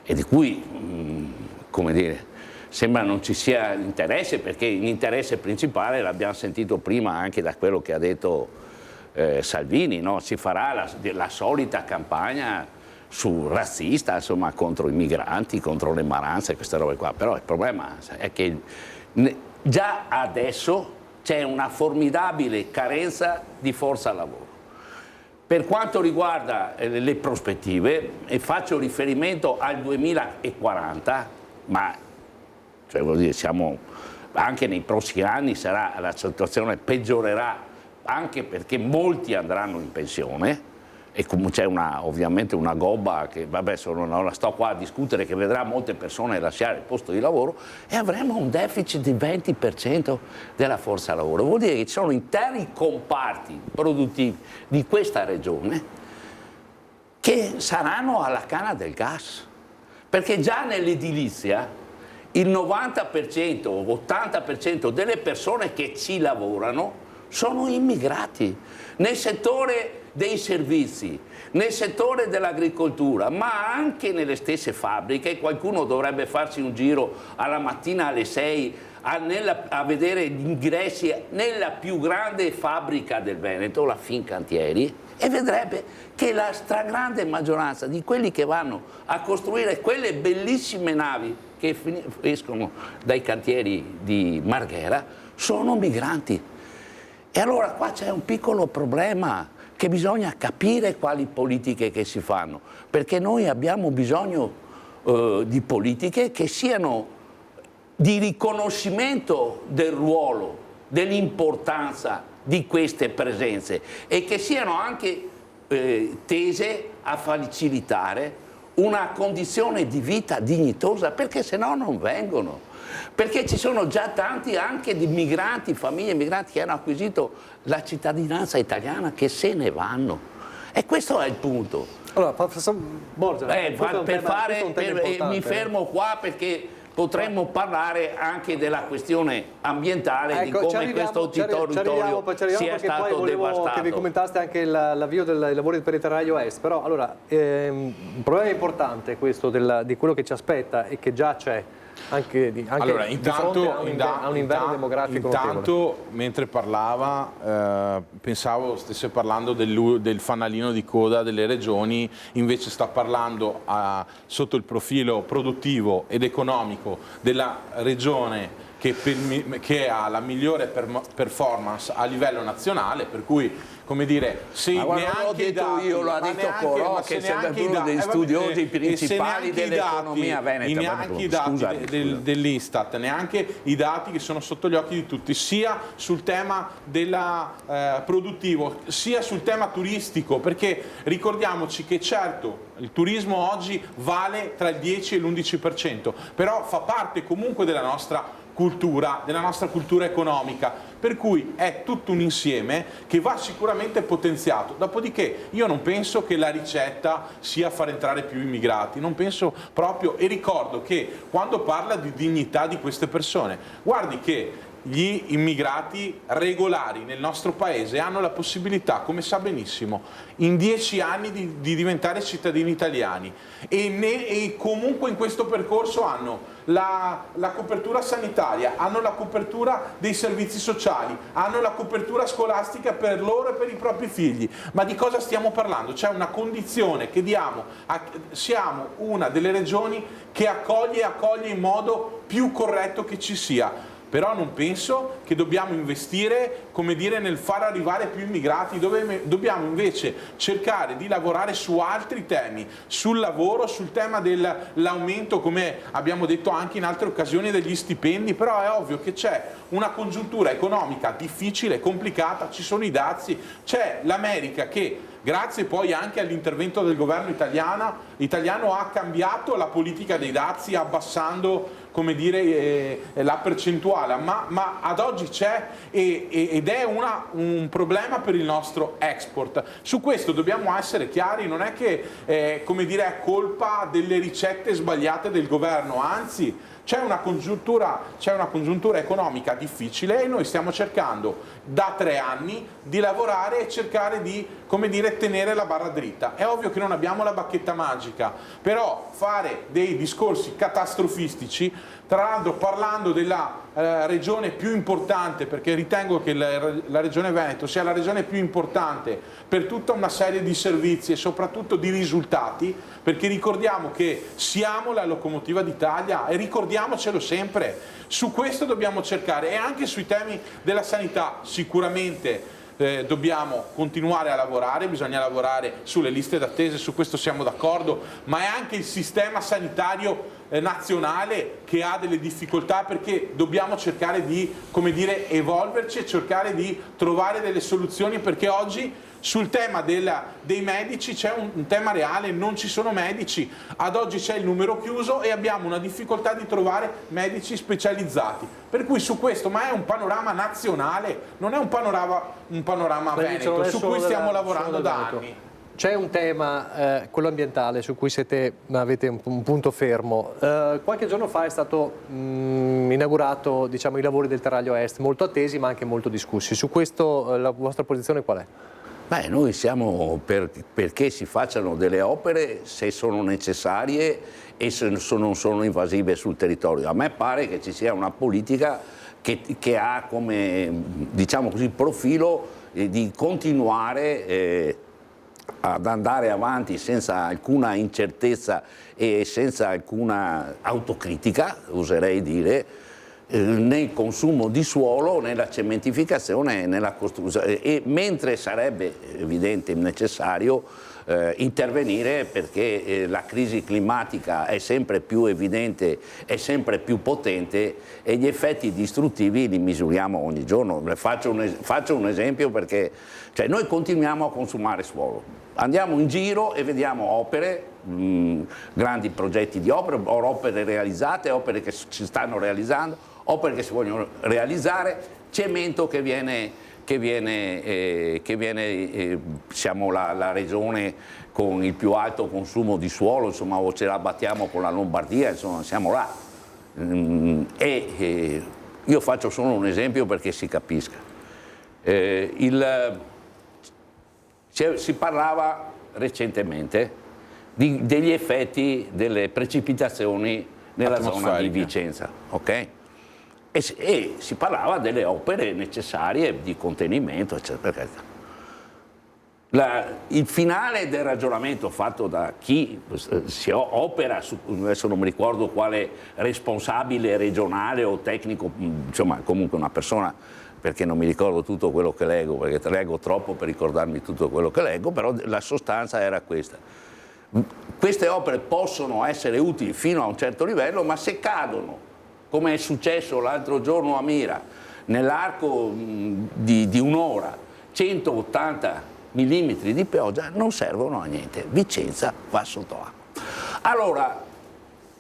e di cui, come dire, sembra non ci sia interesse, perché l'interesse principale, l'abbiamo sentito prima anche da quello che ha detto Salvini, no? Si farà la solita campagna razzista, insomma, contro i migranti, contro le minoranze, queste robe qua. Però il problema è che già adesso c'è una formidabile carenza di forza lavoro. Per quanto riguarda le prospettive, e faccio riferimento al 2040, ma cioè, vuol dire, anche nei prossimi anni la situazione peggiorerà, anche perché molti andranno in pensione, e come c'è ovviamente una gobba che, vabbè, non la sto qua a discutere, che vedrà molte persone lasciare il posto di lavoro, e avremo un deficit di 20% della forza lavoro. Vuol dire che ci sono interi comparti produttivi di questa regione che saranno alla canna del gas, perché già nell'edilizia il 90% o 80% delle persone che ci lavorano sono immigrati. Nel settore dei servizi, nel settore dell'agricoltura, ma anche nelle stesse fabbriche. Qualcuno dovrebbe farsi un giro alla mattina alle 6 a vedere gli ingressi nella più grande fabbrica del Veneto, la Fincantieri, e vedrebbe che la stragrande maggioranza di quelli che vanno a costruire quelle bellissime navi che escono dai cantieri di Marghera sono migranti. E allora qua c'è un piccolo problema, che bisogna capire quali politiche che si fanno, perché noi abbiamo bisogno di politiche che siano di riconoscimento del ruolo, dell'importanza di queste presenze, e che siano anche tese a facilitare una condizione di vita dignitosa, perché se no non vengono. Perché ci sono già tanti anche di migranti, famiglie migranti che hanno acquisito la cittadinanza italiana, che se ne vanno. E questo è il punto. Allora, professor Borgia, mi fermo qua, perché potremmo parlare anche della questione ambientale, di come questo territorio sia stato devastato. Che vi commentaste anche l'avvio dei lavori per il Terrario Est, però allora, un problema importante questo di quello che ci aspetta e che già c'è, anche di fronte a un inverno demografico intanto notevole. Mentre parlava pensavo stesse parlando del fanalino di coda delle regioni, invece sta parlando sotto il profilo produttivo ed economico della regione che ha la migliore performance a livello nazionale, per cui, come dire, se neanche i dati, io l'ho detto Corò, che è uno degli studiosi principali dell'economia veneta. Neanche i dati dell'Istat, neanche i dati che sono sotto gli occhi di tutti, sia sul tema produttivo, sia sul tema turistico, perché ricordiamoci che certo il turismo oggi vale tra il 10 e l'11%, però fa parte comunque della nostra cultura economica, per cui è tutto un insieme che va sicuramente potenziato. Dopodiché io non penso che la ricetta sia far entrare più immigrati, non penso proprio, e ricordo che quando parla di dignità di queste persone, guardi che gli immigrati regolari nel nostro paese hanno la possibilità, come sa benissimo, in 10 anni di diventare cittadini italiani, e comunque in questo percorso hanno la copertura sanitaria, hanno la copertura dei servizi sociali, hanno la copertura scolastica per loro e per i propri figli. Ma di cosa stiamo parlando? C'è una condizione che diamo, siamo una delle regioni che accoglie in modo più corretto che ci sia. Però non penso che dobbiamo investire, come dire, nel far arrivare più immigrati, dobbiamo invece cercare di lavorare su altri temi, sul lavoro, sul tema dell'aumento, come abbiamo detto anche in altre occasioni, degli stipendi. Però è ovvio che c'è una congiuntura economica difficile, complicata, ci sono i dazi, c'è l'America che, grazie poi anche all'intervento del governo italiano, italiano ha cambiato la politica dei dazi abbassando, come dire, la percentuale, ma ad oggi c'è ed è un problema per il nostro export. Su questo dobbiamo essere chiari, non è che come dire, è colpa delle ricette sbagliate del governo, anzi c'è una congiuntura economica difficile e noi stiamo cercando da 3 anni di lavorare e cercare di, come dire, tenere la barra dritta. È ovvio che non abbiamo la bacchetta magica, però fare dei discorsi catastrofistici, tra l'altro parlando della regione più importante, perché ritengo che la regione Veneto sia la regione più importante per tutta una serie di servizi e soprattutto di risultati, perché ricordiamo che siamo la locomotiva d'Italia e ricordiamocelo sempre. Su questo dobbiamo cercare, e anche sui temi della sanità sicuramente dobbiamo continuare a lavorare, bisogna lavorare sulle liste d'attesa, su questo siamo d'accordo, ma è anche il sistema sanitario nazionale che ha delle difficoltà, perché dobbiamo cercare di, come dire, evolverci e cercare di trovare delle soluzioni, perché oggi sul tema dei medici c'è un tema reale, non ci sono medici, ad oggi c'è il numero chiuso e abbiamo una difficoltà di trovare medici specializzati, per cui su questo, ma è un panorama nazionale, non è un panorama veneto, su cui stiamo lavorando da anni. C'è un tema, quello ambientale, su cui avete un punto fermo. Qualche giorno fa è stato inaugurato, diciamo, i lavori del Terraglio Est, molto attesi ma anche molto discussi. Su questo la vostra posizione qual è? Beh, noi siamo perché si facciano delle opere se sono necessarie e se non sono invasive sul territorio. A me pare che ci sia una politica che ha come, diciamo così, profilo di continuare ad andare avanti senza alcuna incertezza e senza alcuna autocritica, oserei dire, nel consumo di suolo, nella cementificazione e nella costruzione, e mentre sarebbe evidente e necessario intervenire, perché la crisi climatica è sempre più evidente, è sempre più potente e gli effetti distruttivi li misuriamo ogni giorno. Faccio un esempio, perché noi continuiamo a consumare suolo, andiamo in giro e vediamo opere, grandi progetti di opere realizzate, opere che si stanno realizzando, opere che si vogliono realizzare, cemento che viene, siamo la regione con il più alto consumo di suolo, insomma, o ce la battiamo con la Lombardia, insomma, siamo là. Io faccio solo un esempio perché si capisca. Si parlava recentemente degli effetti delle precipitazioni nella zona di Vicenza, ok? E si parlava delle opere necessarie di contenimento, eccetera. Il finale del ragionamento fatto da chi si opera, adesso non mi ricordo quale responsabile regionale o tecnico, insomma comunque una persona, perché non mi ricordo tutto quello che leggo, perché leggo troppo per ricordarmi tutto quello che leggo, però la sostanza era questa. Queste opere possono essere utili fino a un certo livello, ma se cadono, come è successo l'altro giorno a Mira, nell'arco di un'ora, 180 mm di pioggia, non servono a niente. Vicenza va sotto acqua. Allora,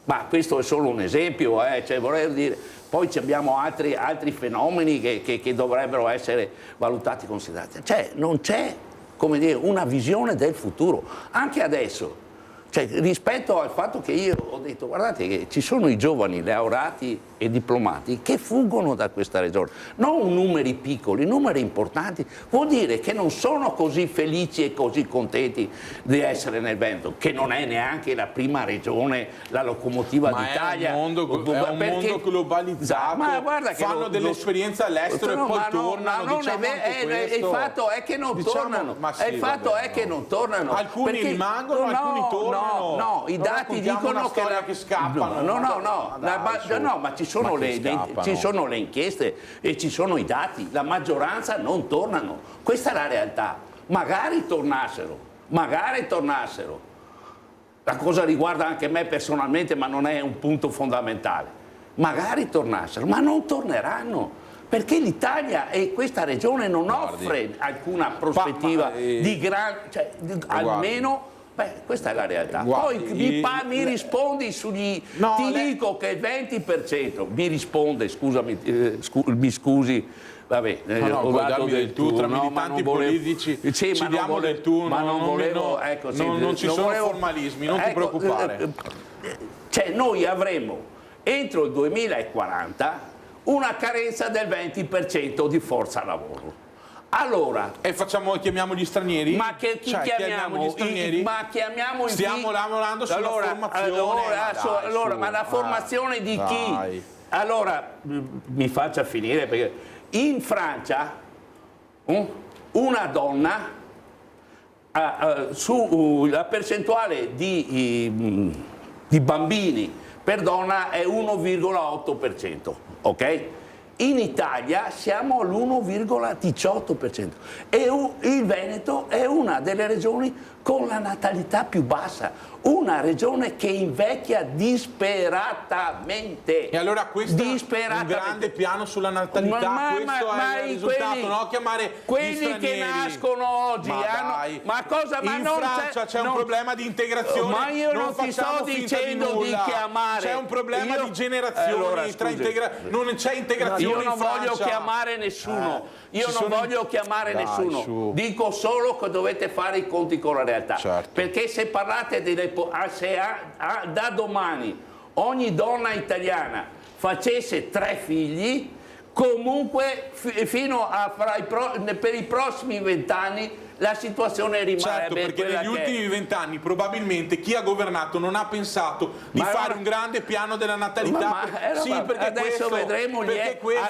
ma questo è solo un esempio, vorrei dire, poi abbiamo altri fenomeni che dovrebbero essere valutati e considerati. Non c'è, come dire, una visione del futuro. Anche adesso, rispetto al fatto che io ho detto, guardate che ci sono i giovani laureati e diplomati che fuggono da questa regione, non numeri piccoli, numeri importanti, vuol dire che non sono così felici e così contenti di essere nel Veneto, che non è neanche la prima regione, la locomotiva d'Italia. È un mondo globalizzato, ma guarda che fanno dell'esperienza all'estero e poi tornano. Il fatto è che non tornano. Il fatto è che non tornano. Alcuni rimangono, alcuni tornano. No, i dati dicono che scappano. Ma ci sono le inchieste e ci sono i dati. La maggioranza non tornano. Questa è la realtà. Magari tornassero. La cosa riguarda anche me personalmente, ma non è un punto fondamentale. Magari tornassero, ma non torneranno. Perché l'Italia e questa regione non offre alcuna prospettiva di almeno Beh, questa è la realtà. Guardi, Poi mi rispondi sugli... No, dico che il 20%, mi risponde, scusami, mi scusi, vabbè, ho dato del tu, tra no, militanti politici sì, ci diamo del tu, ma non volevo, ecco, sì, non ci sono formalismi, non ti preoccupare. Cioè noi avremo entro il 2040 una carenza del 20% di forza lavoro. Allora, e chiamiamo gli stranieri? Ma chi chiamiamo? Gli stranieri? Ma chiamiamo Stiamo lavorando sulla formazione. Allora, ma la formazione di chi? Allora, mi faccia finire, perché in Francia una donna la percentuale di bambini per donna è 1,8%, ok? In Italia siamo all'1,18% e il Veneto è una delle regioni con la natalità più bassa, una regione che invecchia disperatamente. E allora questo è un grande piano sulla natalità, questo è il risultato, no? Chiamare quelli che nascono oggi ma cosa? Ma in non Francia c'è un problema di integrazione, ma io non ti sto dicendo di chiamare, c'è un problema di generazioni, non c'è integrazione. Io non voglio chiamare nessuno, dico solo che dovete fare i conti con la realtà, perché se parlate da domani ogni donna italiana facesse 3 figli, comunque fino per i prossimi 20 anni la situazione rimane perché negli ultimi 20 anni probabilmente chi ha governato non ha pensato di fare un grande piano della natalità. Perché adesso vedremo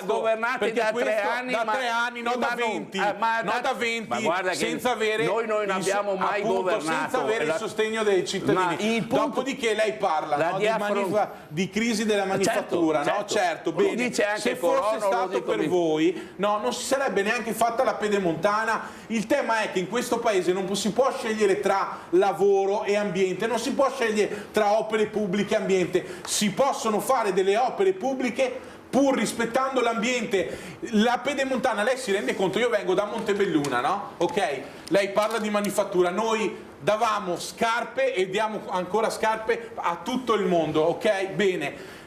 governati da 3 anni, da 3 anni, non da 20, non da 20, senza avere noi non abbiamo mai governato, senza avere il sostegno dei cittadini. Dopodiché lei parla di crisi della manifattura, bene, se fosse stato per voi non si sarebbe neanche fatta la pedemontana. Il tema è che in questo paese non si può scegliere tra lavoro e ambiente, non si può scegliere tra opere pubbliche e ambiente, si possono fare delle opere pubbliche pur rispettando l'ambiente. La pedemontana, lei si rende conto, io vengo da Montebelluna, no? Ok, lei parla di manifattura, noi davamo scarpe e diamo ancora scarpe a tutto il mondo, ok? Bene.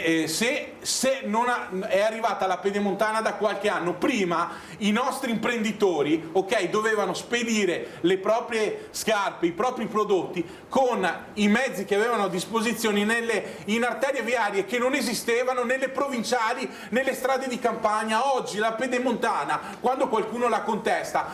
Se non è arrivata la pedemontana da qualche anno, prima i nostri imprenditori, ok, dovevano spedire le proprie scarpe, i propri prodotti con i mezzi che avevano a disposizione in arterie viarie che non esistevano, nelle provinciali, nelle strade di campagna. Oggi la pedemontana, quando qualcuno la contesta,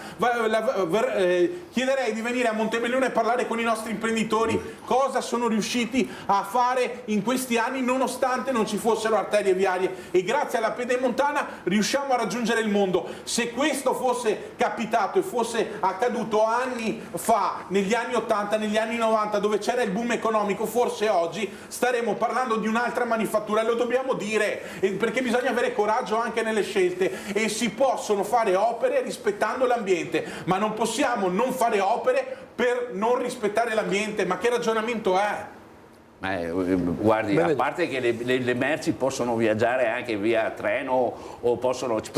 chiederei di venire a Montebelluna e parlare con i nostri imprenditori cosa sono riusciti a fare in questi anni nonostante non ci fossero arterie viarie, e grazie alla pedemontana riusciamo a raggiungere il mondo. Se questo fosse capitato e fosse accaduto anni fa, negli anni 80, negli anni 90, dove c'era il boom economico, forse oggi staremo parlando di un'altra manifattura, e lo dobbiamo dire, perché bisogna avere coraggio anche nelle scelte, e si possono fare opere rispettando l'ambiente, ma non possiamo non fare opere per non rispettare l'ambiente. Ma che ragionamento è? Guardi, a parte che le merci possono viaggiare anche via treno o possono anche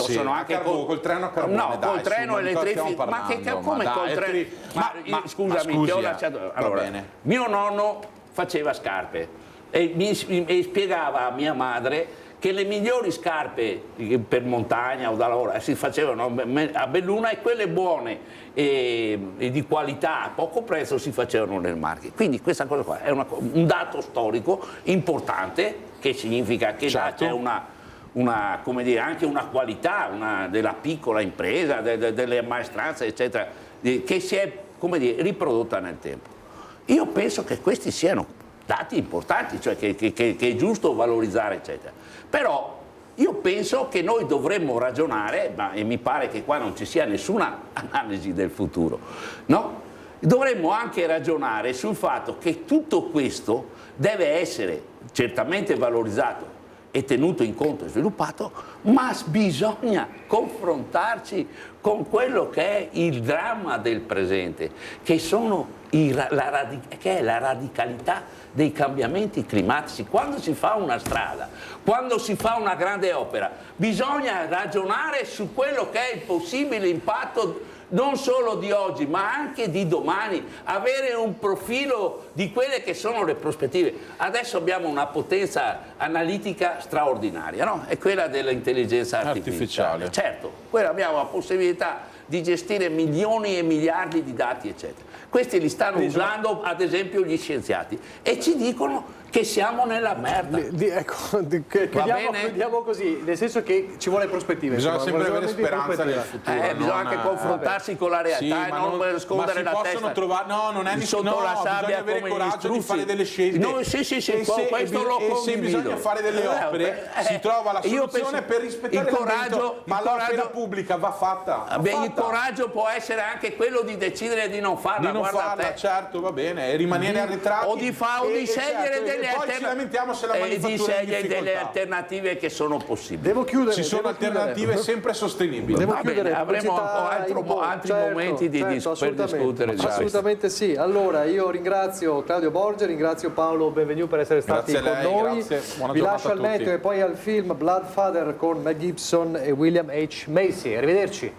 col treno a carbone. No, col treno elettrico. Ma come col treno? Scusami, ti ho lasciato. Allora, mio nonno faceva scarpe e mi spiegava a mia madre che le migliori scarpe per montagna o da lavoro si facevano a Belluna, e quelle buone e di qualità a poco prezzo si facevano nel Marche. Quindi questa cosa qua è un dato storico importante, che significa che c'è come dire, anche una qualità della piccola impresa, delle maestranze eccetera, che si è, come dire, riprodotta nel tempo. Io penso che questi siano dati importanti, cioè che è giusto valorizzare eccetera. Però io penso che noi dovremmo ragionare, e mi pare che qua non ci sia nessuna analisi del futuro, no? Dovremmo anche ragionare sul fatto che tutto questo deve essere certamente valorizzato e tenuto in conto e sviluppato, ma bisogna confrontarci con quello che è il dramma del presente, che è la radicalità dei cambiamenti climatici. Quando si fa una strada, quando si fa una grande opera, bisogna ragionare su quello che è il possibile impatto non solo di oggi ma anche di domani, avere un profilo di quelle che sono le prospettive. Adesso abbiamo una potenza analitica straordinaria, no? È quella dell'intelligenza artificiale. Certo, poi abbiamo la possibilità di gestire milioni e miliardi di dati, eccetera. Questi li stanno usando, ad esempio, gli scienziati e ci dicono che siamo nella merda. Chiudiamo così, nel senso che ci vuole prospettive. Bisogna sempre avere speranza nel futuro. Bisogna anche confrontarsi con la realtà e non nascondere la testa. Non è sotto la sabbia, bisogna avere come coraggio di fare delle scelte. Questo lo condivido. E se bisogna fare delle opere, si trova la soluzione per rispettare l'ambiente, ma l'opera pubblica va fatta. Il coraggio può essere anche quello di decidere di non farla. Certo, va bene, e rimanere arretrati. O di scegliere delle delle alternative che sono possibili. Devo chiudere. Ci sono alternative sempre sostenibili. Devo chiudere. Avremo altri momenti per discutere. Assolutamente sì. Allora io ringrazio Claudio Borgia, ringrazio Paolo Benvenu per essere stati con noi. Vi lascio al meteo e poi al film Bloodfather con Mel Gibson e William H. Macy. Arrivederci.